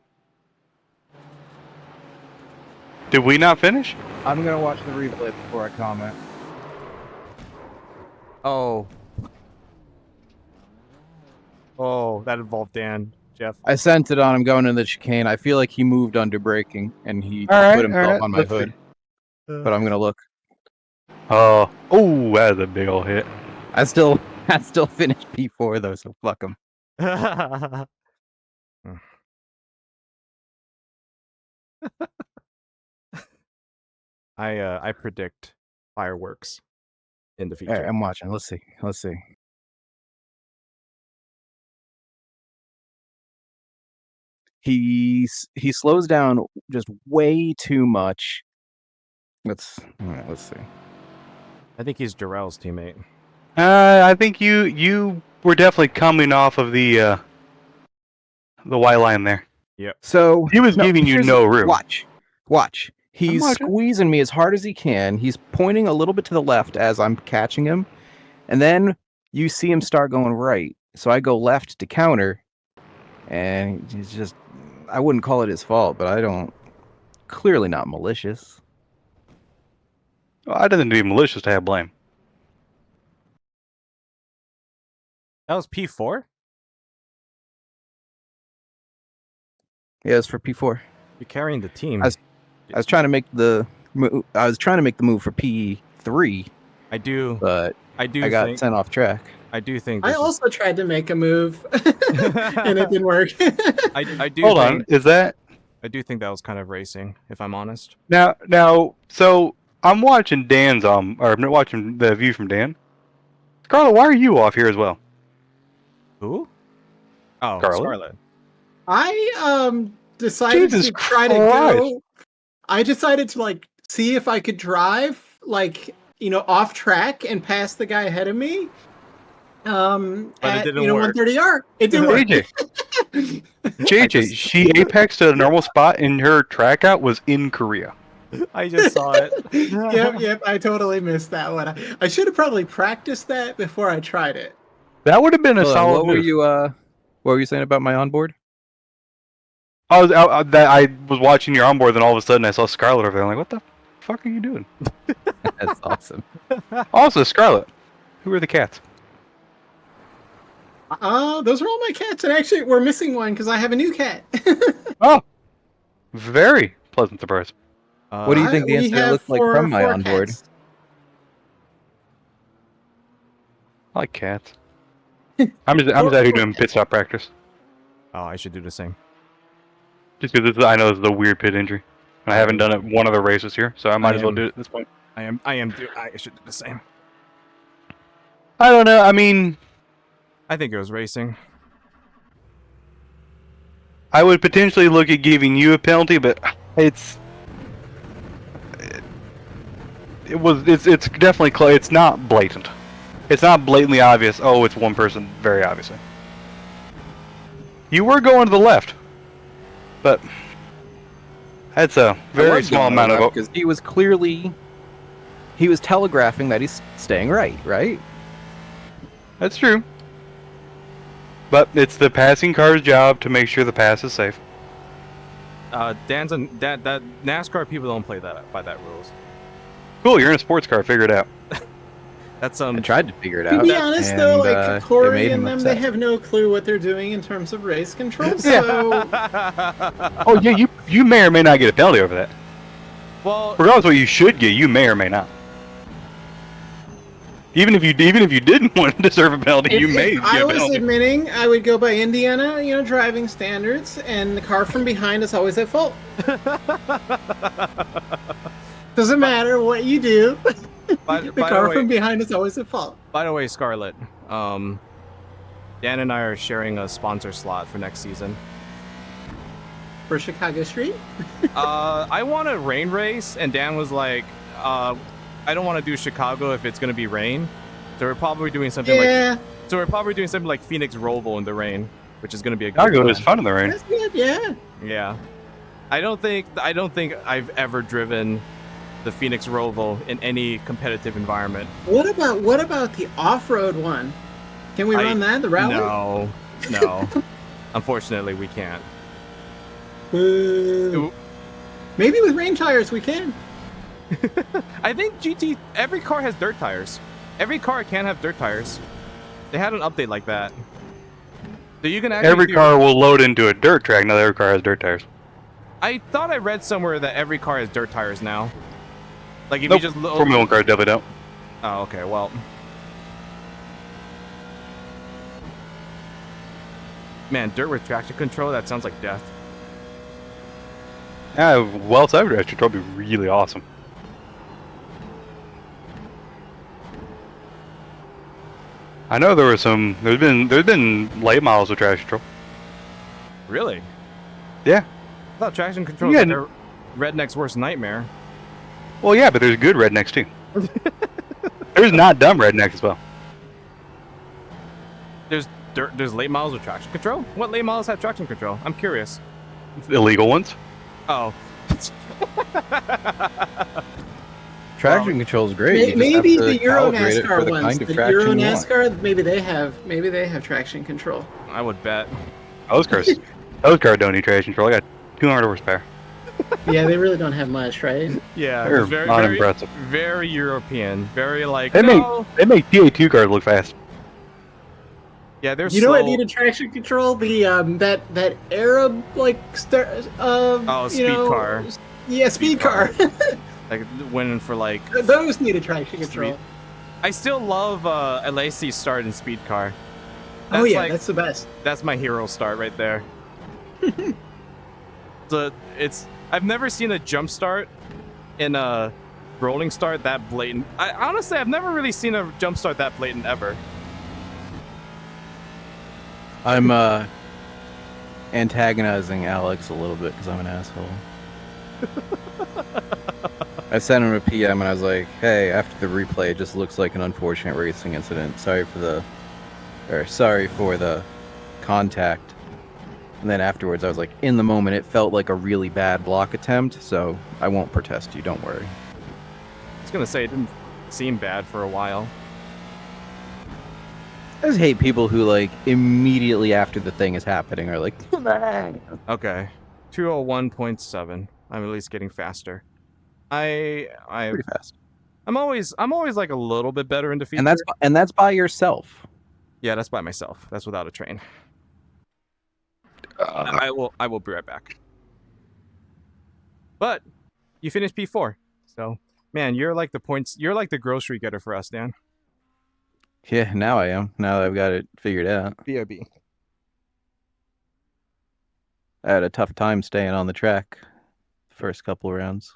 Did we not finish? I'm gonna watch the replay before I comment. Oh. Oh, that involved Dan, Jeff. I sent it on him going in the chicane. I feel like he moved under braking and he All right, put himself all right, on my let's hood. see. But I'm gonna look. Oh, that is a big old hit. I still finished P4 though, so fuck him. I predict fireworks in the future. All right, I'm watching. Let's see. He slows down just way too much, Let's see. I think he's Jarrell's teammate. I think you were definitely coming off of the Y line there. So He was giving you here's- no room. Watch. He's watching. squeezing me as hard as he can. He's pointing a little bit to the left as I'm catching him, and then you see him start going right. So I go left to counter, and he's just. I wouldn't call it his fault, but I don't. Clearly not malicious. Well, I didn't do malicious to have blame. That was P4? Yeah, it's for P4. You're carrying the team. I was trying to make the move for P3, I do but I think got sent off track. I do think I this is- also tried to make a move, and it didn't work. I do Hold think, on, is that I do think that was kind of racing, if I'm honest. now? So I'm watching Dan's or I'm watching the view from Dan. Scarlett, why are you off here as well? Who? Oh, Scarlett? Scarlett. I decided Jesus to try to Christ. go. I decided to like see if I could drive off track and pass the guy ahead of me. But it At didn't work. 130 arc. It didn't work. JJ, she apexed at a normal spot and her track out was in Korea. I just saw it. Yep. I totally missed that one. I should have probably practiced that before I tried it. That would have been a Hold on, solid what were move. you? What were you saying about my onboard? I was watching your onboard, then all of a sudden I saw Scarlett over there. I'm like, what the fuck are you doing? That's awesome. Also, Scarlett, who are the cats? Those are all my cats, and actually we're missing one because I have a new cat. Oh, very pleasant surprise. What do you think the We incident have looked like from my four onboard? cats. I like cats. I'm just out here doing pit stop practice. Oh, I should do the same. Just because I know this is a weird pit injury. And I haven't done it one of the races here, so I might as well do it at this point. I should do the same. I don't know. I mean, I think it was racing. I would potentially look at giving you a penalty, but it's definitely it's not blatant. It's not blatantly obvious. Oh, it's one person, very obviously. You were going to the left, but that's a very small amount of. Because he was telegraphing that he's staying right? That's true. But it's the passing car's job to make sure the pass is safe. Dan's that NASCAR people don't play that by that rules. Cool, you're in a sports car. Figure it out. That's I tried to figure it To out. be honest, though, and, like it Corey made and him them, upset. they have no clue what they're doing in terms of race control. So Oh yeah, you may or may not get a penalty over that. Well, Regardless of what you should get, you may or may not. Even if you didn't want to deserve a penalty, you may if get I a was penalty. admitting, I would go by Indiana, driving standards, and the car from behind is always at fault. Doesn't matter what you do. The car from behind is always at fault. By the way, Scarlett, Dan and I are sharing a sponsor slot for next season. For Chicago Street? I want a rain race, and Dan was like, I don't want to do Chicago if it's going to be rain. So we're probably doing something like Phoenix Roval in the rain, which is going to be a good Chicago is time. fun in the rain. That's good, yeah. Yeah. I don't think I've ever driven the Phoenix Roval in any competitive environment. What about the off-road one? Can we run that, the rally? No. Unfortunately, we can't. Boo. Maybe with rain tires we can. I think every car has dirt tires. Every car can have dirt tires. They had an update like that. So you can actually Every car will load into a dirt track. Now every car has dirt tires. I thought I read somewhere that every car has dirt tires now. Like if Nope, you just Formula 1 cars definitely don't. Oh, okay. Well, man, dirt with traction control, that sounds like death. Yeah, well cyber should probably be really awesome. I know there's been late models with traction control. Really? Yeah. I thought traction control Yeah. was their redneck's worst nightmare. Well, yeah, but there's good rednecks too. There's not dumb rednecks as well. There's late models with traction control. What late models have traction control? I'm curious. Illegal ones. Oh. Traction control is great. You just Maybe have to the Euro calibrate it for NASCAR the ones. kind of The traction Euro you want. NASCAR, maybe they have traction control. I would bet. Those cars don't need traction control. I got 200 horsepower. Yeah, they really don't have much, right? Yeah, They're it's very, not very, impressive. very European. Very like. They no. make TA2 cars look fast. Yeah, they're You slow. know what needed traction control? The that Arab like Speed car. Yeah, speed car. Like winning for like. Those needed traction control. Sweet. I still love LAC start in speed car. Oh yeah, like, that's the best. That's my hero start right there. I've never seen a jump start in a rolling start that blatant. Honestly, I've never really seen a jump start that blatant ever. I'm antagonizing Alex a little bit because I'm an asshole. I sent him a PM and I was like, "Hey, after the replay, it just looks like an unfortunate racing incident. Sorry for the contact." And then afterwards, I was like, in the moment, it felt like a really bad block attempt, so I won't protest you. Don't worry. I was gonna say it didn't seem bad for a while. I just hate people who like immediately after the thing is happening are like, Okay, 201.7. I'm at least getting faster. pretty fast. I'm always like a little bit better in defeat. And that's by yourself. Yeah, that's by myself. That's without a train. I will be right back. But you finished P4, so man, you're like the grocery getter for us, Dan. Yeah, now I am. Now that I've got it figured out. BRB. I had a tough time staying on the track the first couple of rounds.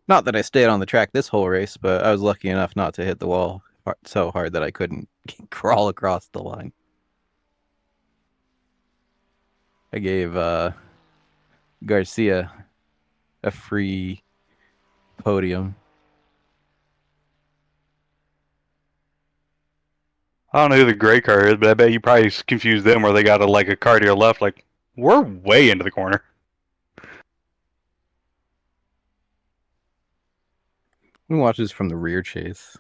Not that I stayed on the track this whole race, but I was lucky enough not to hit the wall so hard that I couldn't crawl across the line. I gave Garcia a free podium. I don't know who the gray car is, but I bet you probably confused them where they got a car to your left. Like, we're way into the corner. We watch this from the rear chase.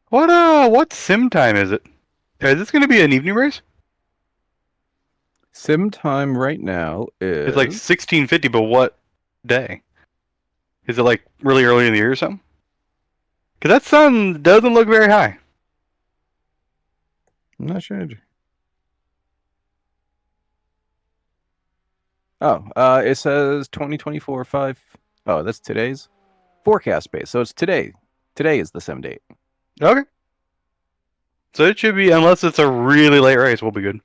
What sim time is it? Is this going to be an evening race? Sim time right now is... It's like 16:50, but what day? Is it like really early in the year or something? Because that sun doesn't look very high. I'm not sure. Oh, it says 2024 5. Oh, that's today's forecast base. So it's today. Today is the sim date. Okay. So it should be, unless it's a really late race, we'll be good.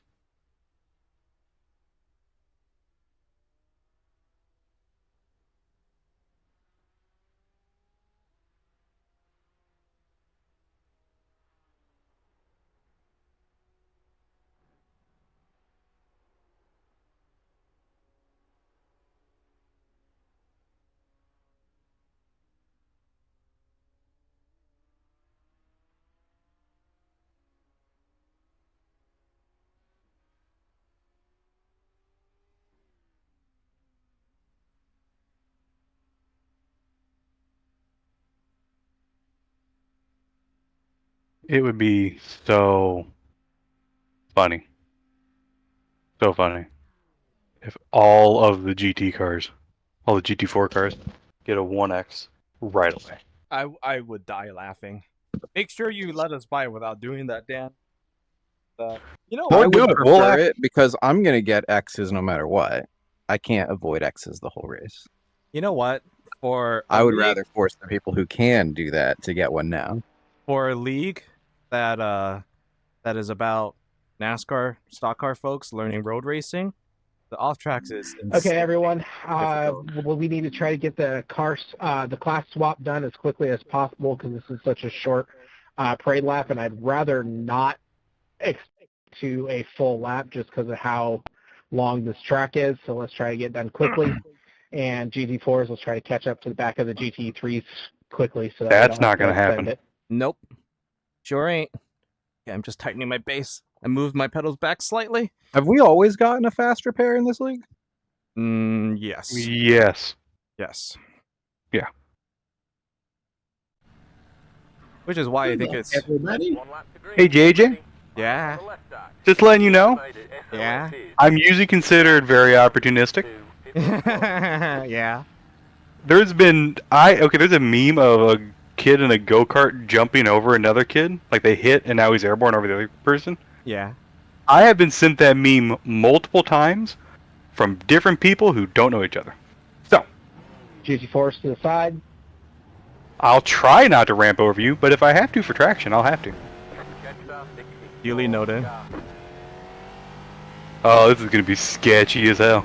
It would be so funny. So funny. If all of the GT cars, all the GT4 cars, get a 1X right away. I would die laughing. Make sure you let us buy without doing that, Dan. You know, I We'll do would it. We'll prefer have- it because I'm going to get X's no matter what. I can't avoid X's the whole race. you know what? For I a would league- rather force the people who can do that to get one now. for a league that is about NASCAR stock car folks learning road racing. The off tracks is insane. Okay, everyone. difficult. Well, we need to try to get the class swap done as quickly as possible because this is such a short parade lap, and I'd rather not extend to a full lap just because of how long this track is. So let's try to get done quickly. and GT4s will try to catch up to the back of the GT3s quickly. So that That's we don't not have gonna extend happen. it. Nope. Sure ain't. Yeah, I'm just tightening my base. I moved my pedals back slightly. Have we always gotten a faster pair in this league? Yes. Yes. Yes. Yeah. Which is why I think it's... Everybody? One lap to green. Hey, JJ? Yeah. On the left side. Just letting you know, Yeah. I'm usually considered very opportunistic. Yeah. There's a meme of a kid in a go-kart jumping over another kid. Like they hit and now he's airborne over the other person. Yeah. I have been sent that meme multiple times from different people who don't know each other. So, GT4s to the side. I'll try not to ramp over you, but if I have to for traction, I'll have to. Duly noted. Oh, this is going to be sketchy as hell.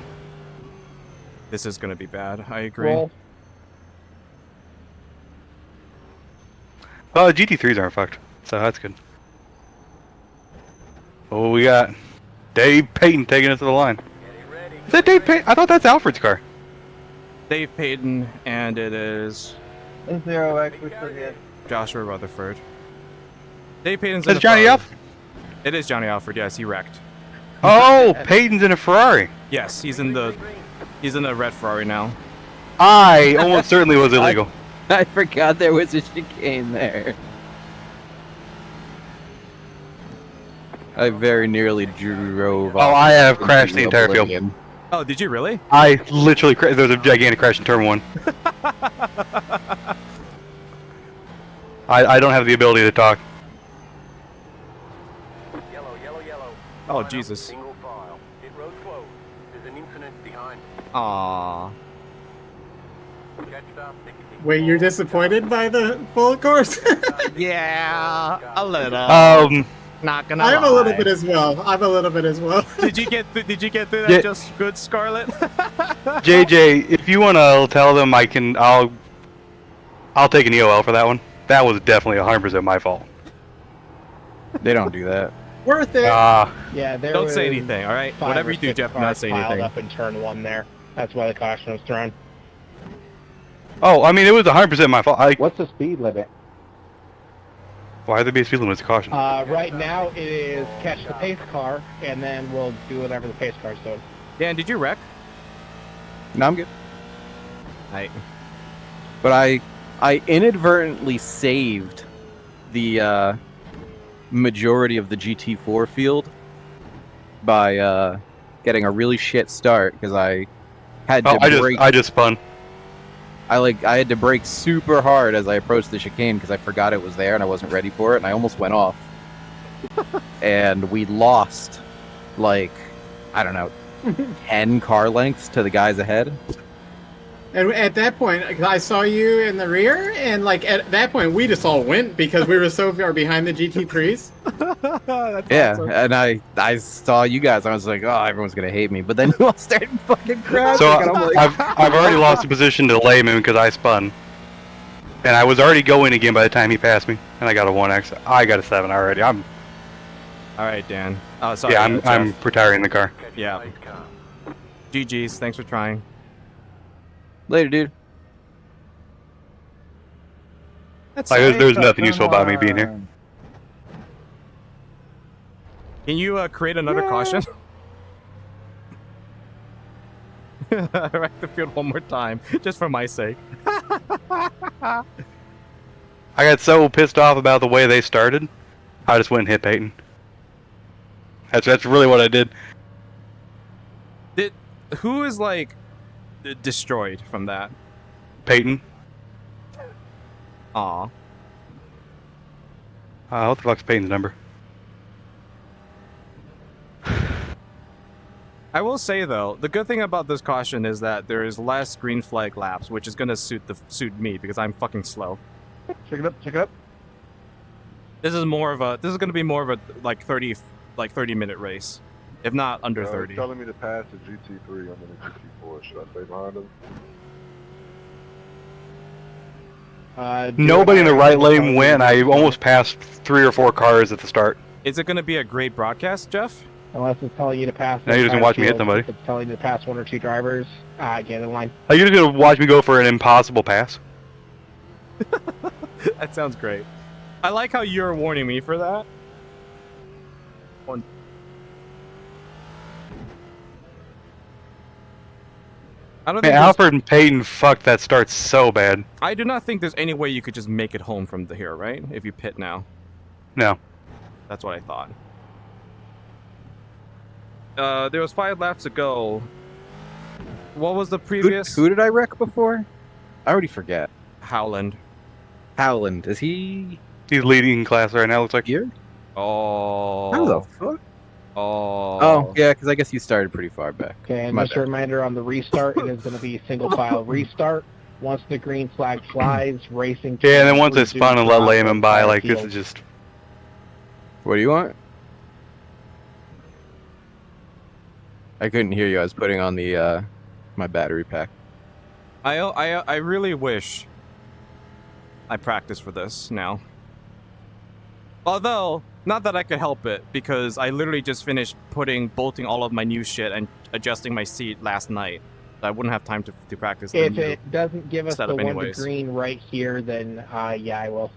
This is gonna be bad. I agree. Roll. Well, the GT3s aren't fucked, so that's good. Oh, we got Dave Payton taking us to the line. Is that Dave Payton? I thought that's Alfred's car. Dave Payton, and it is 0x, we're still good. Joshua Rutherford. Dave Payton's in That's a Johnny Ferrari. Alfred. It is Johnny Alfred. Yes, he wrecked. Oh, Payton's in a Ferrari. Yes, he's in the red Ferrari now. I almost certainly was illegal. I forgot there was a chicane there. I very nearly drove Oh, off I have into crashed the entire field. oblivion. Oh, did you really? I literally crashed. There was a gigantic crash in turn 1. I don't have the ability to talk. Yellow, yellow, yellow. Oh, Line up, Jesus. Single file. Pit road closed. There's an incident behind. Aww. Catch stop, ticketing. Wait, you're disappointed by the full course? Yeah, a little. Not gonna I'm a little lie. bit as well. I'm a little bit as well. Did you get through that Yeah. just good, Scarlett? JJ, if you want to tell them, I'll take an EOL for that one. That was definitely 100% my fault. They don't do that. Worth it. Yeah, there Don't say was anything, all right? 5 Whatever or you do, 6 Jeff, do cars not say piled anything. up in turn 1 there. That's why the caution was thrown. Oh, I mean, it was 100% my fault. What's the speed limit? Why are there be a speed limit to caution? Right now it is catch the pace car, and then we'll do whatever the pace car's doing. Dan, did you wreck? No, I'm good. Right. But I inadvertently saved the majority of the GT4 field by getting a really shit start because I had to brake. I just spun. I had to brake super hard as I approached the chicane because I forgot it was there and I wasn't ready for it and I almost went off. And we lost like I don't know 10 car lengths to the guys ahead. And at that point, I saw you in the rear, and like at that point, we just all went because we were so far behind the GT3s. That's Yeah, awesome. and I saw you guys. I was like, oh, everyone's gonna hate me. But then you all started fucking crashing. So and I'm like, I've already lost the position to Layman because I spun. And I was already going again by the time he passed me. And I got a 1X. I got a 7 already. All right, Dan. Oh, sorry. Yeah, Jeff. I'm retiring the car. Yeah. GG's. Thanks for trying. later, dude. That's Like, there's nothing useful about me being here. Can you create another caution? Wreck the field one more time, just for my sake. I got so pissed off about the way they started, I just went and hit Peyton. That's really what I did. Who is like destroyed from that? Peyton. Aw. What the fuck's Peyton's number? I will say though, the good thing about this caution is that there is less green flag laps, which is gonna suit me because I'm fucking slow. Check it up, check it up. This is gonna be more of a like 30 minute race, if not under 30. Telling me to pass the GT3, I'm in a GT4. Should I stay behind him? Nobody in the right lane went. I almost passed 3 or 4 cars at the start. Is it gonna be a great broadcast, Jeff? Unless it's telling you to pass. Now you're just gonna watch me hit somebody. If it's telling you to pass one or two drivers, get in line. Are you just gonna watch me go for an impossible pass? That sounds great. I like how you're warning me for that. I don't Hey, think there's- Alfred and Peyton fucked that start so bad. I do not think there's any way you could just make it home from here, right? If you pit now. No. That's what I thought. There was 5 laps to go. What was the previous? Who did I wreck before? I already forget. Howland. Howland, is he He's leading class right now, looks like. here? Oh. How the fuck? Oh. Oh, yeah, because I guess you started pretty far back. Okay, and My just a bad. reminder on the restart, it is going to be single file restart. Once the green flag flies, racing. Yeah, and then once they resumes spawn and let throughout Layman the by, entire like, this field. is just... What do you want? I couldn't hear you. I was putting on the my battery pack. I really wish I practiced for this now. Although, not that I could help it, because I literally just finished bolting all of my new shit and adjusting my seat last night. I wouldn't have time to practice the If new it doesn't give us the setup one to anyways. green right here, then yeah, I will.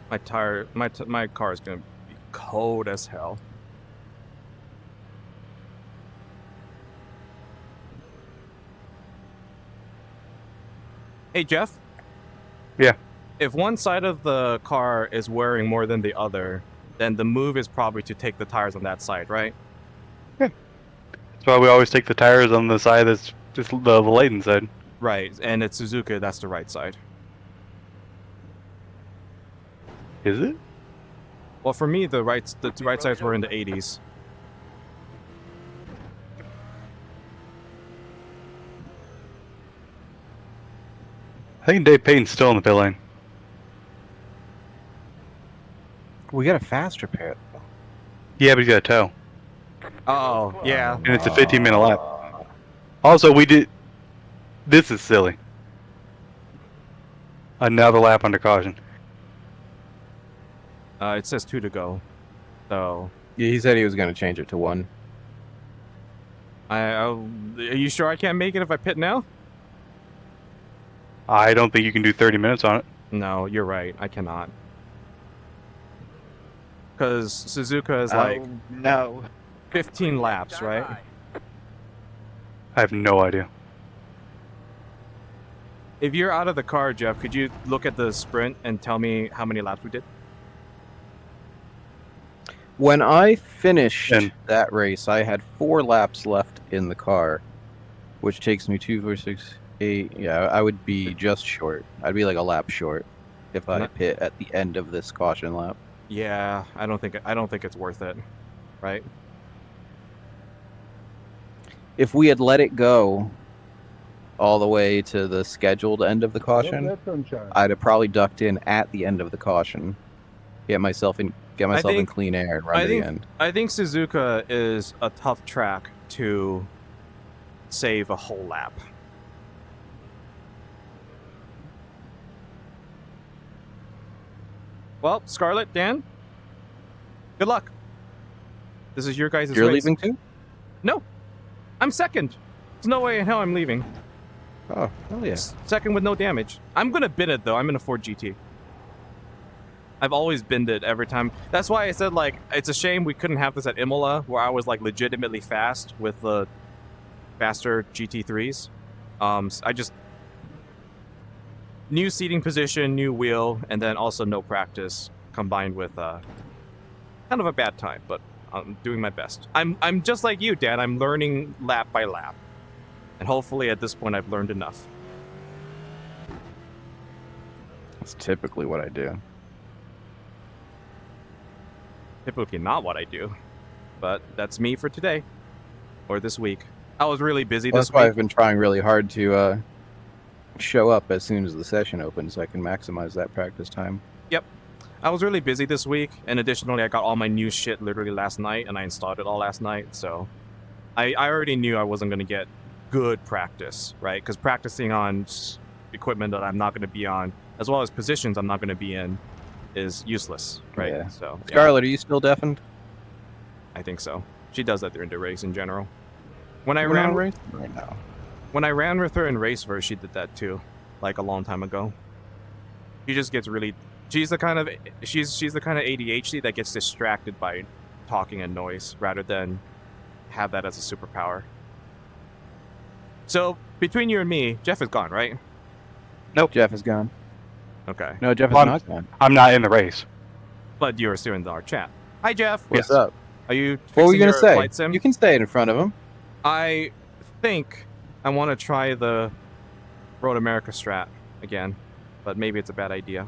My car is gonna be cold as hell. Hey Jeff. Yeah. If one side of the car is wearing more than the other, then the move is probably to take the tires on that side, right? That's why we always take the tires on the side that's just the laden side. Right, and it's Suzuka, that's the right side. Is it? Well, for me, the right sides were in the 80s. I think Dave Payton's still in the pit lane. We got a fast repair. Yeah, but he's got a tow. Oh, yeah. And it's a 15-minute lap. Also, we did... This is silly. Another lap under caution. It says 2 to go. So, Yeah, he said he was going to change it to 1. are you sure I can't make it if I pit now? I don't think you can do 30 minutes on it. No, you're right. I cannot. Because Suzuka is like no. 15 laps, right? I have no idea. If you're out of the car, Jeff, could you look at the sprint and tell me how many laps we did? When I finished And- that race, I had 4 laps left in the car, which takes me 2, 4, 6, 8. Yeah, I would be just short. I'd be like a lap short if I Not- pit at the end of this caution lap. Yeah, I don't think it's worth it, right? If we had let it go all the way to the scheduled end of the caution, That's sunshine. I'd have probably ducked in at the end of the caution, get myself in think- clean air and run I to the think- end. I think Suzuka is a tough track to save a whole lap. Well, Scarlett, Dan, good luck. This is your guys' You're race. leaving too? No, I'm second. There's no way in hell I'm leaving. Oh, hell yeah. Second with no damage. I'm gonna bin it though. I'm in a Ford GT. I've always binned it every time. That's why I said like it's a shame we couldn't have this at Imola, where I was like legitimately fast with the faster GT3s. I just new seating position, new wheel, and then also no practice combined with kind of a bad time, but I'm doing my best. I'm just like you, Dan. I'm learning lap by lap, and hopefully at this point I've learned enough. That's typically what I do. Typically not what I do, but that's me for today or this week. I was really busy Well, this that's why week. I've been trying really hard to show up as soon as the session opens so I can maximize that practice time. I was really busy this week, and additionally, I got all my new shit literally last night, and I installed it all last night. So I already knew I wasn't going to get good practice, right? Because practicing on equipment that I'm not going to be on, as well as positions I'm not going to be in, is useless, right? Yeah. So yeah, Scarlett, are you still deafened? I think so. She does that during the race in general. When I We're not ran racing right now. when I ran with her in Raceverse, she did that too, like a long time ago. She just gets really. She's the kind of ADHD that gets distracted by talking and noise rather than have that as a superpower. So between you and me, Jeff is gone, right? Jeff is gone. Okay, No, Jeff is Well, not gone. I'm not in the race. but you're still in our chat. Hi, Jeff. What's Yes. up? Are you? What were you fixing gonna your say? flight sim? You can stay in front of him. I think I want to try the Road America strat again, but maybe it's a bad idea.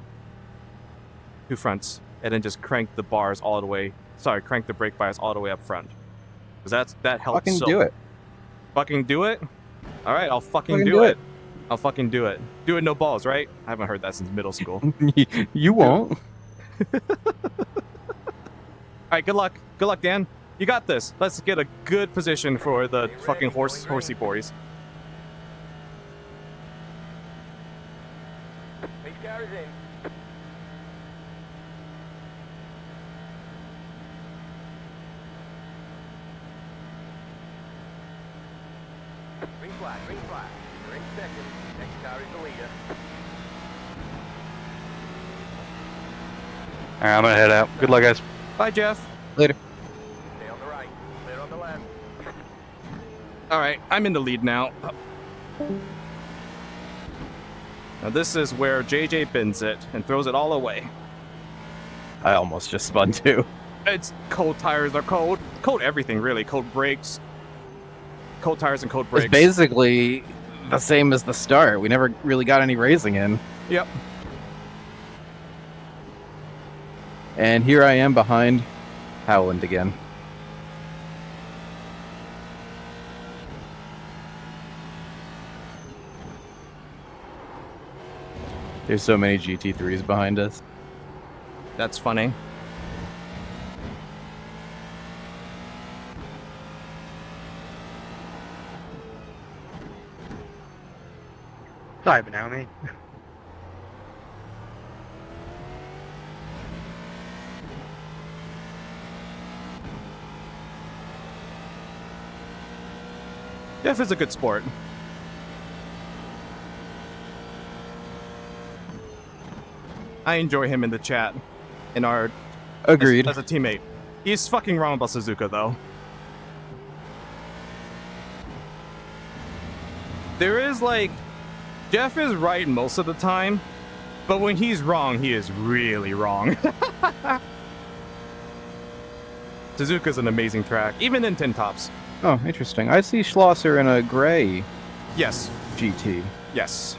2 fronts, and then just crank the bars all the way. Sorry, crank the brake bias all the way up front. Because that helps. Fucking so do it. Fucking do it. All right, I'll fucking Fucking do do it. it. I'll fucking do it. Do it, no balls, right? I haven't heard that since middle school. You won't. All right, good luck. Good luck, Dan. You got this. Let's get a good position for the fucking horsey boys. Big car is in. Green flag, green flag. You're in second. Next car is the leader. All right, I'm gonna head out. Good luck, guys. Bye, Jeff. Later. Stay on the right. Clear on the left. All right, I'm in the lead now. Now this is where JJ bends it and throws it all away. I almost just spun too. It's cold tires are cold. Cold everything, really. Cold brakes. Cold tires and cold It's brakes. basically the same as the start. We never really got any racing in. Yep. And here I am behind Howland again. There's so many GT3s behind us. That's funny. Sorry, but now me. Jeff is a good sport. I enjoy him in the chat. In our Agreed. as a teammate. He's fucking wrong about Suzuka though. There is like Jeff is right most of the time, but when he's wrong, he is really wrong. Suzuka's an amazing track, even in 10 tops. Oh, interesting. I see Schlosser in a gray Yes, GT. yes.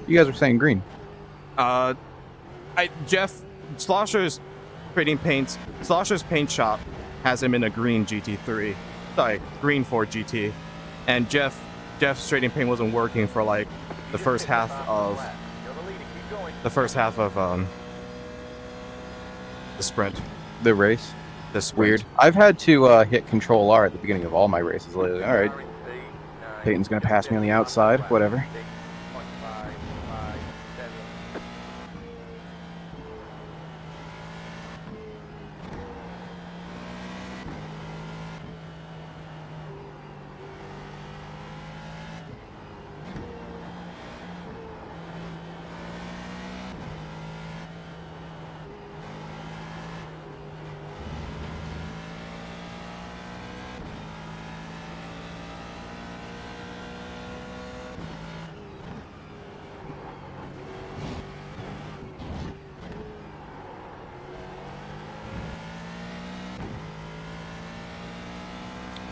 You guys were saying green. Jeff Slosher's Slosher's paint shop has him in a green GT3. Sorry, green Ford GT. And Jeff's trading paint wasn't working for like the first half of You're the leader. Keep going. The sprint. The race. The sprint. Weird. I've had to hit Control R at the beginning of all my races lately. All right. Car in speed. 9, Peyton's gonna pass me on the outside. Whatever. 6.557.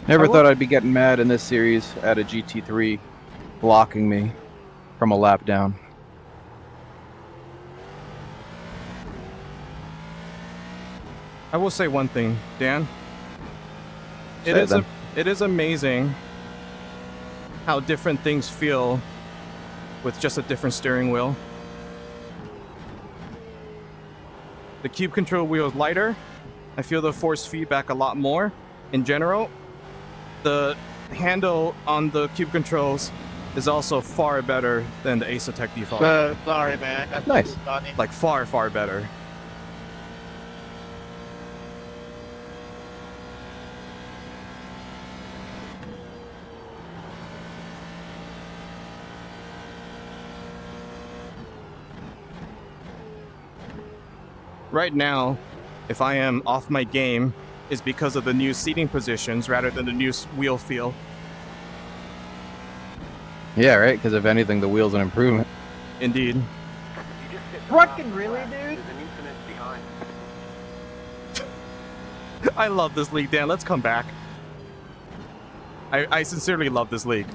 Never thought I'd be getting mad in this series at a GT3 blocking me from a lap down. I will say one thing, Dan. Say it then. It is amazing how different things feel with just a different steering wheel. The cube control wheel is lighter. I feel the force feedback a lot more. in general, the handle on the cube controls is also far better than the Ace-Tech default. So sorry, man. That's Nice. funny. Like far, far better. Right now, if I am off my game, is because of the new seating positions rather than the new wheel feel. Yeah, right. Because if anything, the wheel's an improvement. Indeed. You just hit the Fucking last really, lap. dude? There's an infinite behind. I love this league, Dan. Let's come back. I sincerely love this league.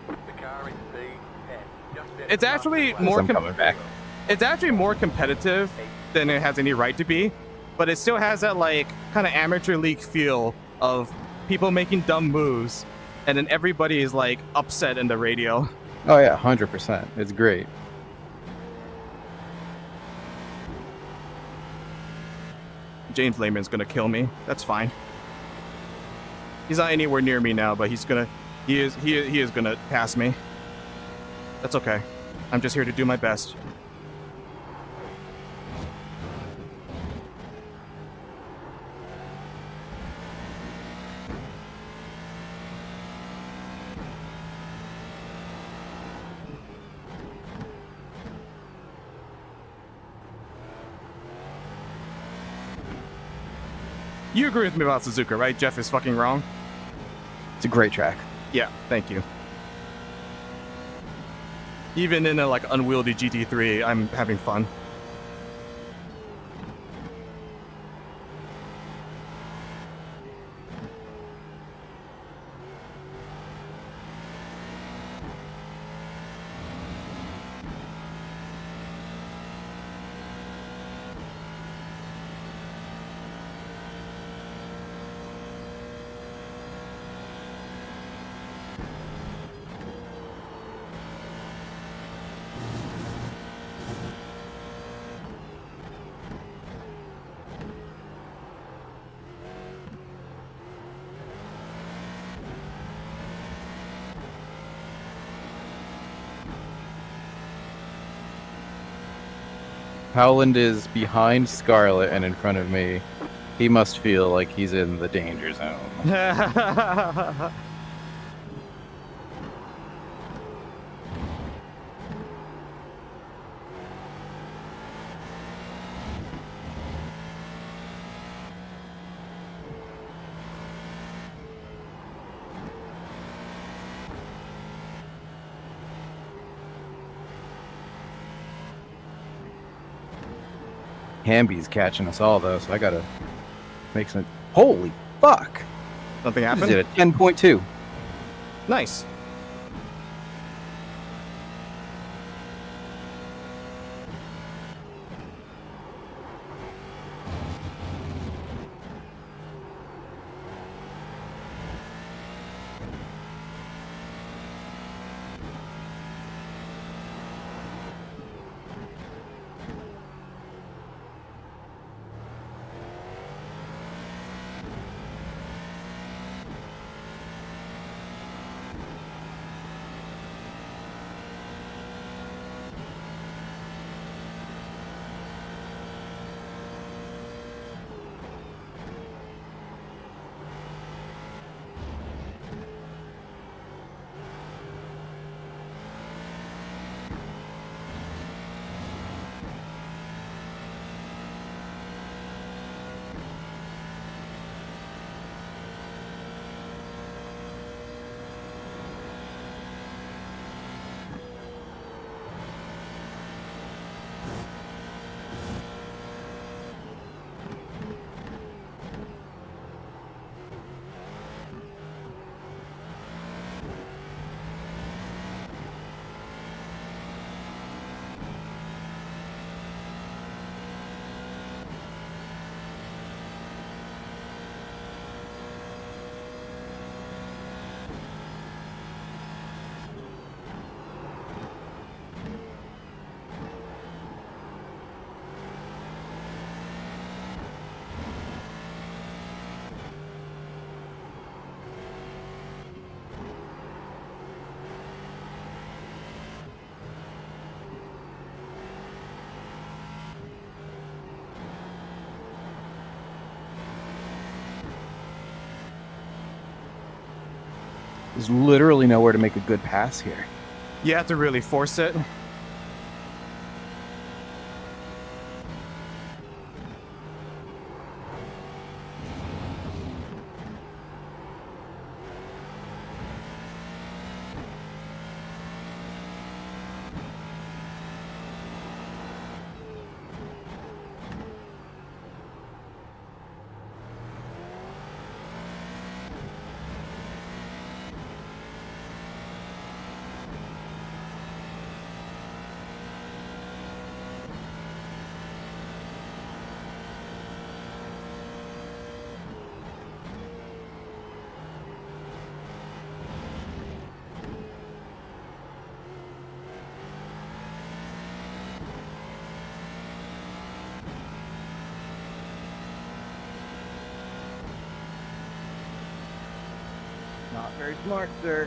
The car in P10. Just hit It's the last actually lap. more I'm coming back. It's actually more competitive than it has any right to be, but it still has that like kind of amateur league feel of people making dumb moves, and then everybody is like upset in the radio. Oh yeah, 100%. It's great. James Lehman's gonna kill me. That's fine. He's not anywhere near me now, but he is gonna pass me. That's okay. I'm just here to do my best. You agree with me about Suzuka, right? Jeff is fucking wrong. It's a great track. Yeah, thank you. Even in a like unwieldy GT3, I'm having fun. Howland is behind Scarlet and in front of me. He must feel like he's in the danger zone. Hamby's catching us all though, so I gotta make some. Holy fuck! Something What is happened? it? A 10.2. Nice. There's literally nowhere to make a good pass here. You have to really force it. Not very smart, sir.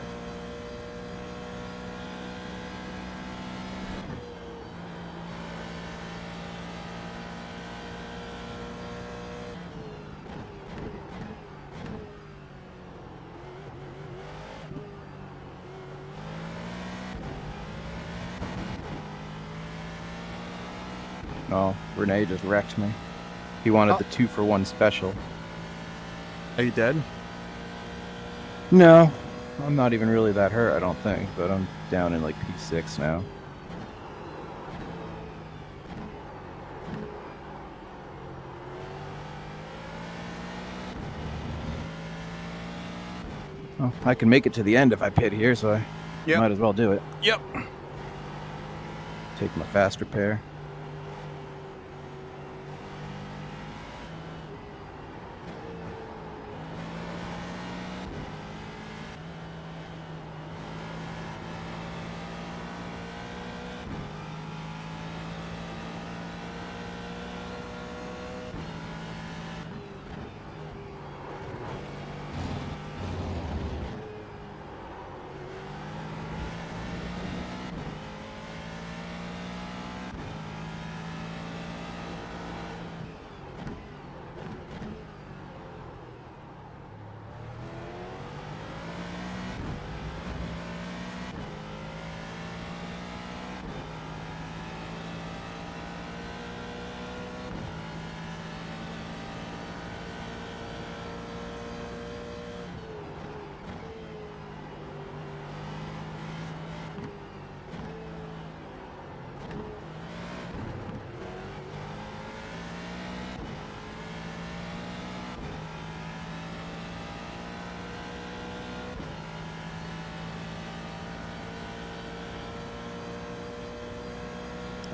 Oh, Renee just wrecked me. He wanted the 2-for-1 special. Are you dead? No, I'm not even really that hurt, I don't think, but I'm down in like P6 now. Oh, I can make it to the end if I pit here, so I Yep. might as well do it. Yep. Take my fast repair.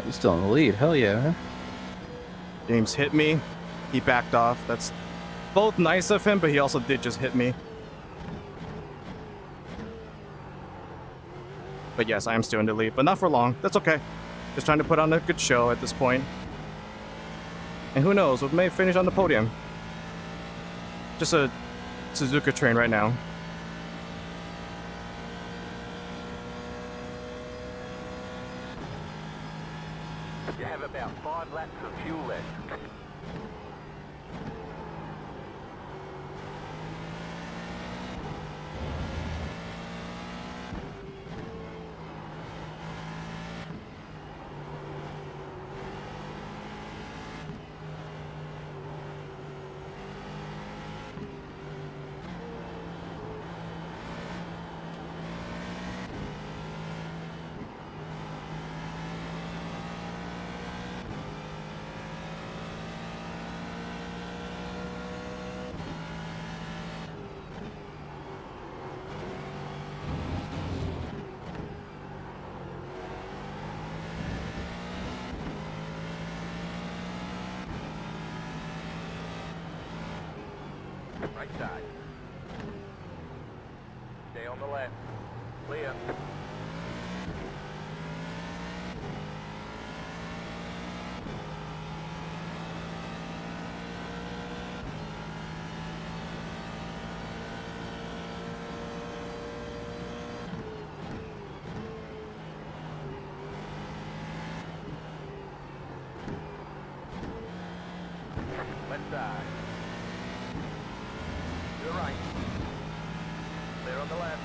He's still in the lead, hell yeah. James hit me. He backed off. That's both nice of him, but he also did just hit me. But yes, I am still in the lead, but not for long. That's okay. Just trying to put on a good show at this point. And who knows, we may finish on the podium. Just a Suzuka train right now. You have about 5 laps of fuel left. Right side. Stay on the left. Clear. Left side. To the right. Clear on the left.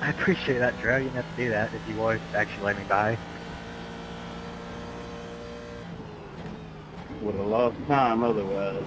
I appreciate that, Drew. You didn't have to do that if you would actually let me by. Would have lost time otherwise.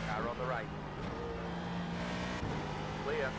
Car on the right. Clear.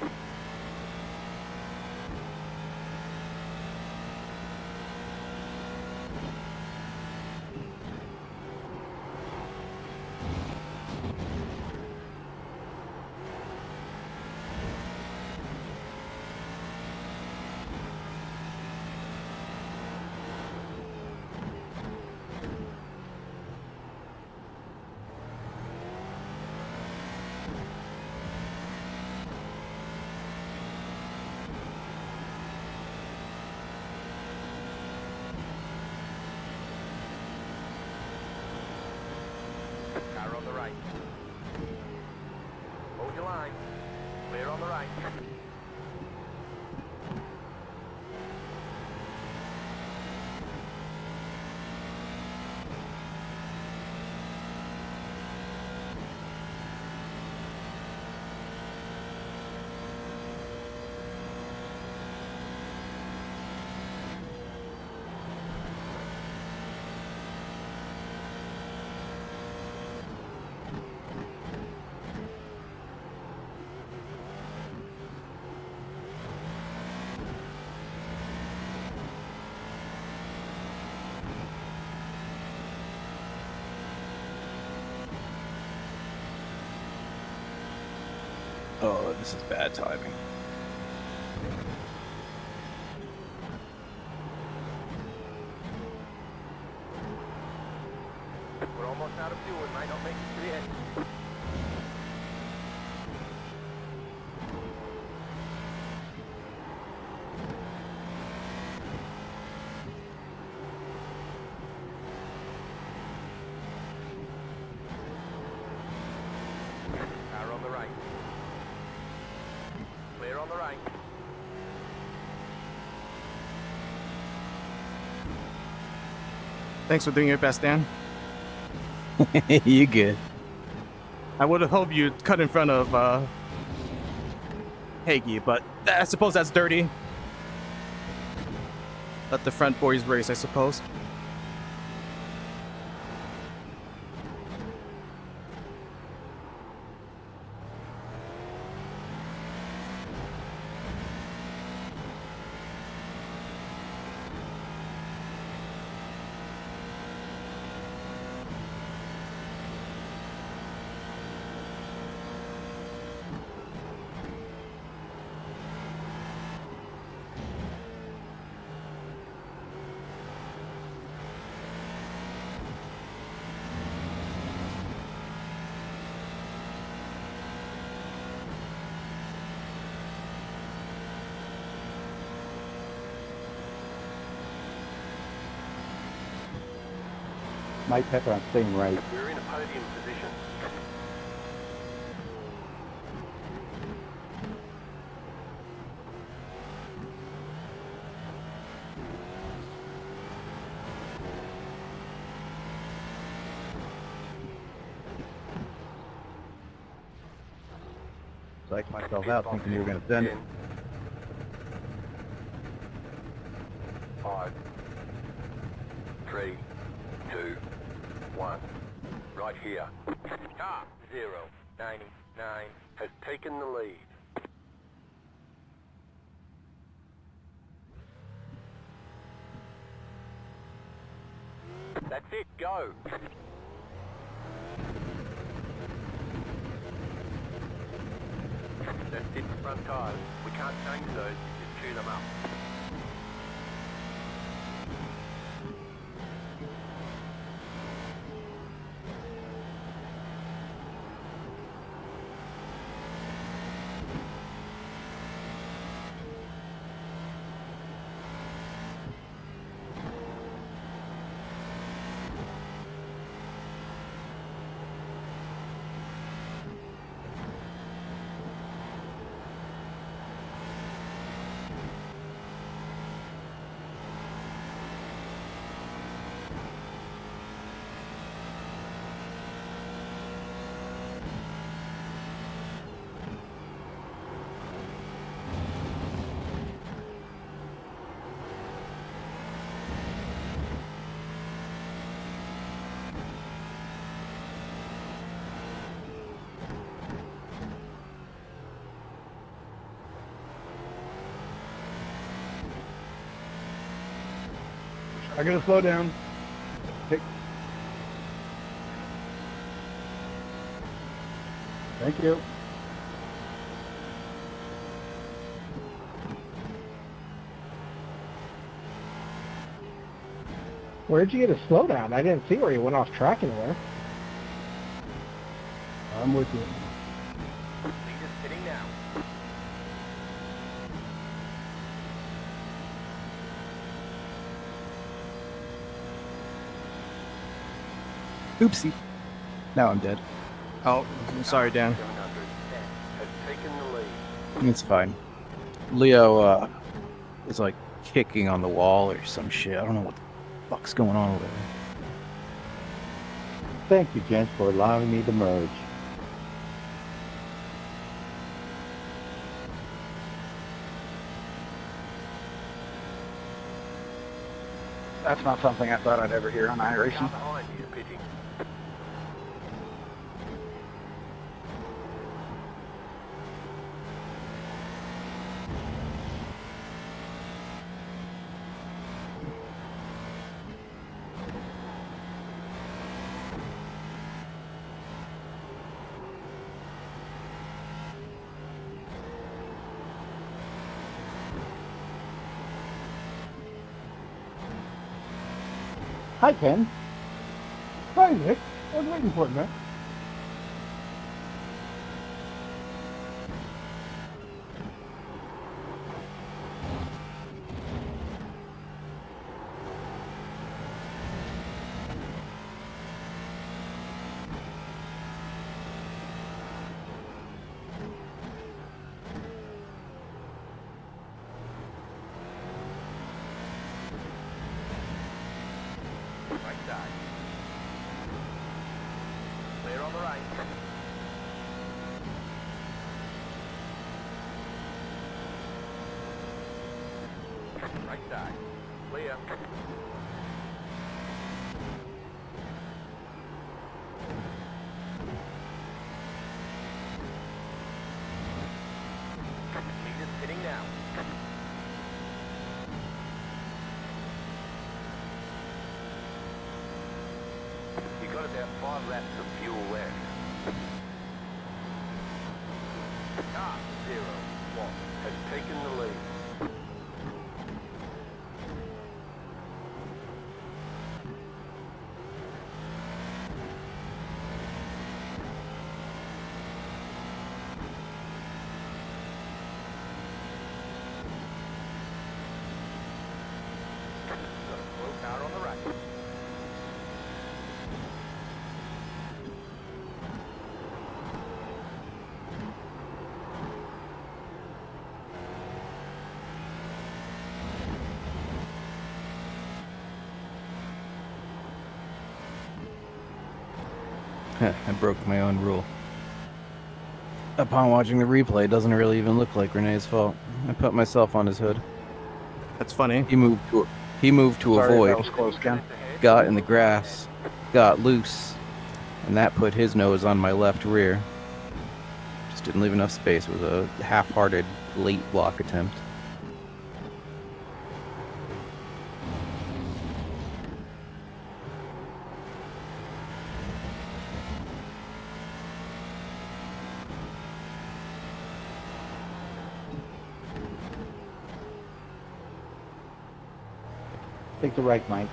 Car on the right. Hold your line. Clear on the right. Oh, this is bad timing. We're almost out of fuel. It might not make it to the end. Car on the right. Clear on the right. Thanks for doing your best, Dan. You good? I would have hoped you'd cut in front of Hagee, but I suppose that's dirty. Let the front boys race, I suppose. Mike Pepper, I'm staying right. We're in a podium position. Psyched myself out thinking you were going to send it. 5, 3, 2, 1. Right here. Car 099 has taken the lead. That's it, go! That's it, front tyres. We can't change those, just chew them up. I gotta slow down. Thank you. Where'd you get a slowdown? I didn't see where you went off track anywhere. I'm with you. Leader's sitting now. Oopsie. Now I'm dead. Oh, sorry, Dan. 710 has taken the lead. It's fine. Leo is like kicking on the wall or some shit. I don't know what the fuck's going on over there. Thank you, gents, for allowing me to merge. That's not something I thought I'd ever hear on Car iRacing. behind you, pitting. Hi, Ken. Hi, Nick. I was waiting for you, man. Right side. Clear on the right. Right side. Clear. Leader's sitting now. You got about 5 laps of fuel left. Car 01 has taken the lead. Got a slow car on the right. I broke my own rule. Upon watching the replay, it doesn't really even look like Renee's fault. I put myself on his hood. That's funny. He moved He moved to Sorry, avoid, that was close, Ken. got in the grass, got loose, and that put his nose on my left rear. Just didn't leave enough space. It was a half-hearted late block attempt. Take the right, Mike.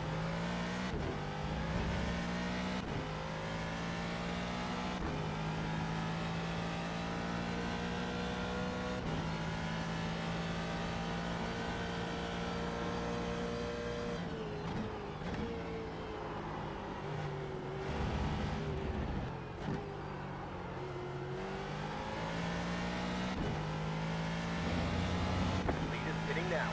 Lead is pitting now.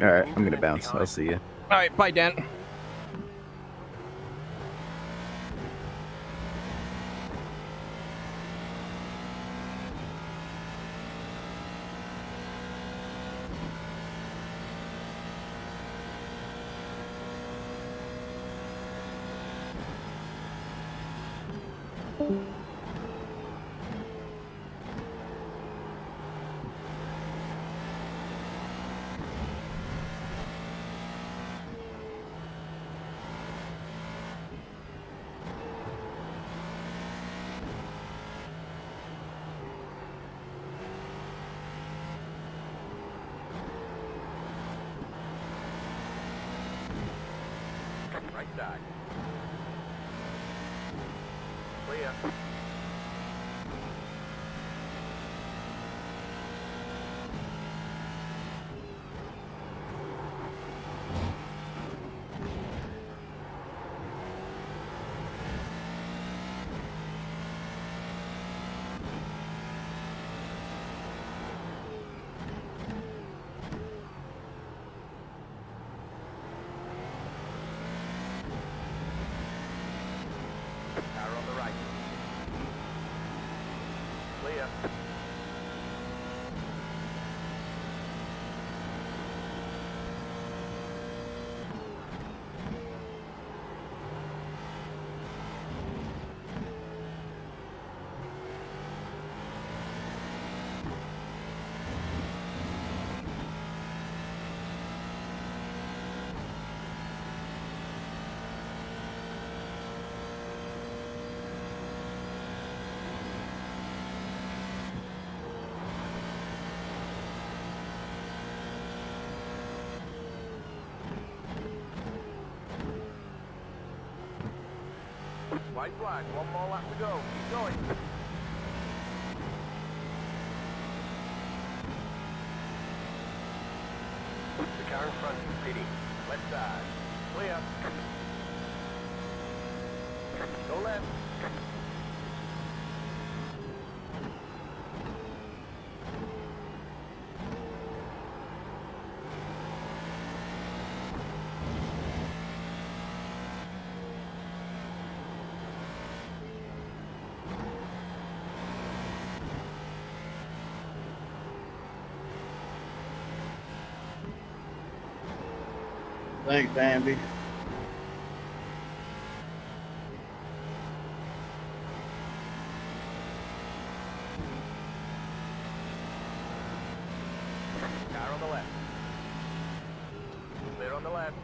All right, I'm gonna bounce. I'll see you. All right, bye, Dan. Right side. Clear. Power on the right. Clear. White flag, one more lap to go. Keep going. The car in front is pitting. Left side. Clear. Go left. Thanks, Andy. Car on the left. Clear on the left.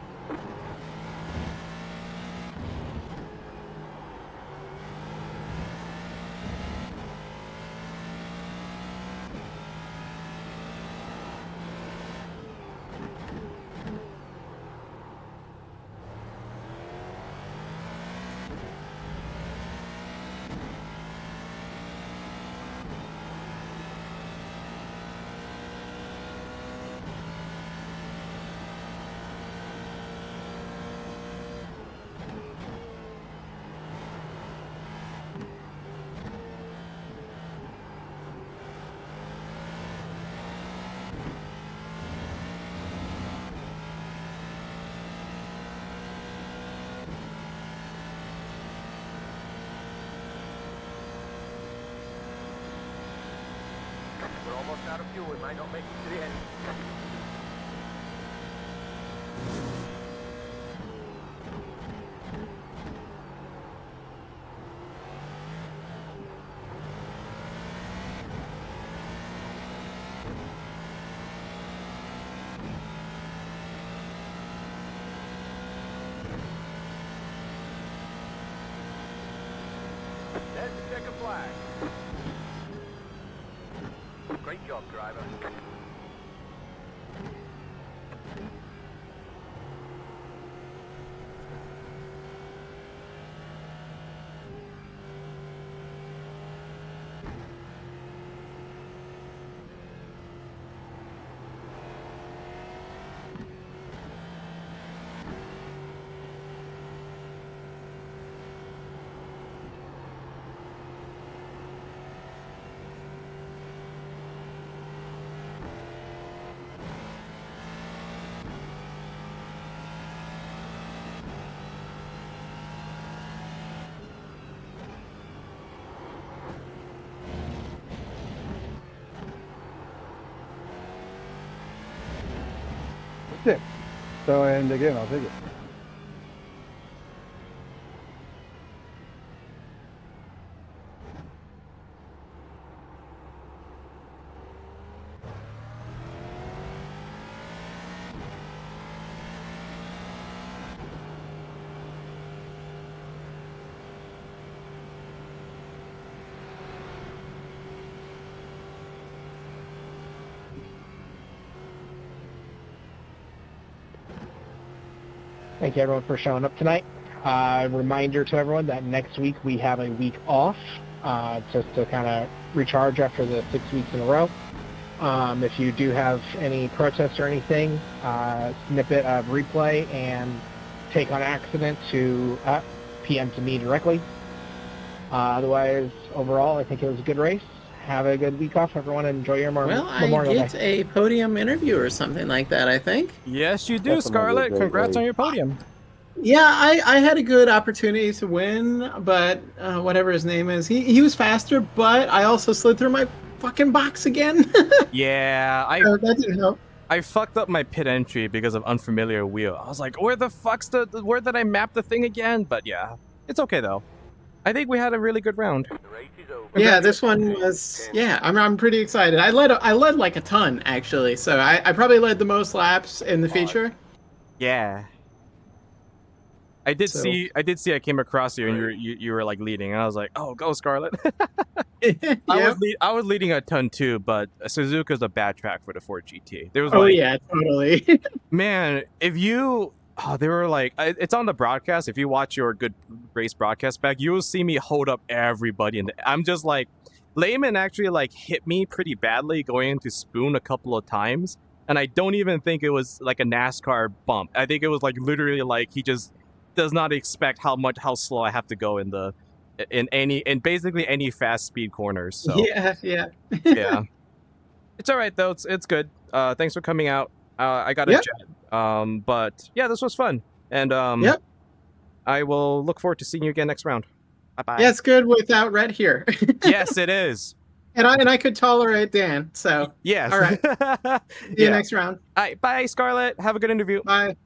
of fuel. We might not make it to the end. There's the checkered flag. Great job, driver. Six. So, and again, I'll take it. Thank you everyone for showing up tonight. Reminder to everyone that next week we have a week off, just to kind of recharge after the 6 weeks in a row. If you do have any protests or anything, snippet of replay and take on accident to PM to me directly. Otherwise, overall, I think it was a good race. Have a good week off, everyone, and enjoy your Well, I Memorial get Day. a podium interview or something like that, I think. Yes, you do, Definitely Scarlett. a great Congrats race. on your podium. Yeah, I had a good opportunity to win, but whatever his name is, he was faster, but I also slid through my fucking box again. Yeah, So that didn't help. I fucked up my pit entry because of unfamiliar wheel. I was like, where the fuck's where did I map the thing again? But yeah, it's okay though. I think we had a really good round. The race is over. Yeah, this one was. Yeah, I'm pretty excited. I led like a ton actually, so I probably led the most laps in the feature. Yeah. I did So- see I came across you and you were like leading and I was like, oh, go Scarlett. Yep. I was leading a ton too, but Suzuka's a bad track for the Ford GT. There was Oh like, yeah, totally. man, if you they were like, it's on the broadcast. If you watch your good race broadcast back, you will see me hold up everybody, and I'm just like, Layman actually like hit me pretty badly going into Spoon a couple of times, and I don't even think it was like a NASCAR bump. I think it was like literally like he just does not expect how slow I have to go in basically any fast speed corners. So Yeah. yeah, it's all right though. It's good. Thanks for coming out. I got a Yep. jet. But yeah, this was fun, and Yep. I will look forward to seeing you again next round. Bye bye. Yeah, it's good without Red here. Yes, it is. and I could tolerate Dan. So Yes. all right. See you Yeah. next round. All right. Bye, Scarlett. Have a good interview. Bye.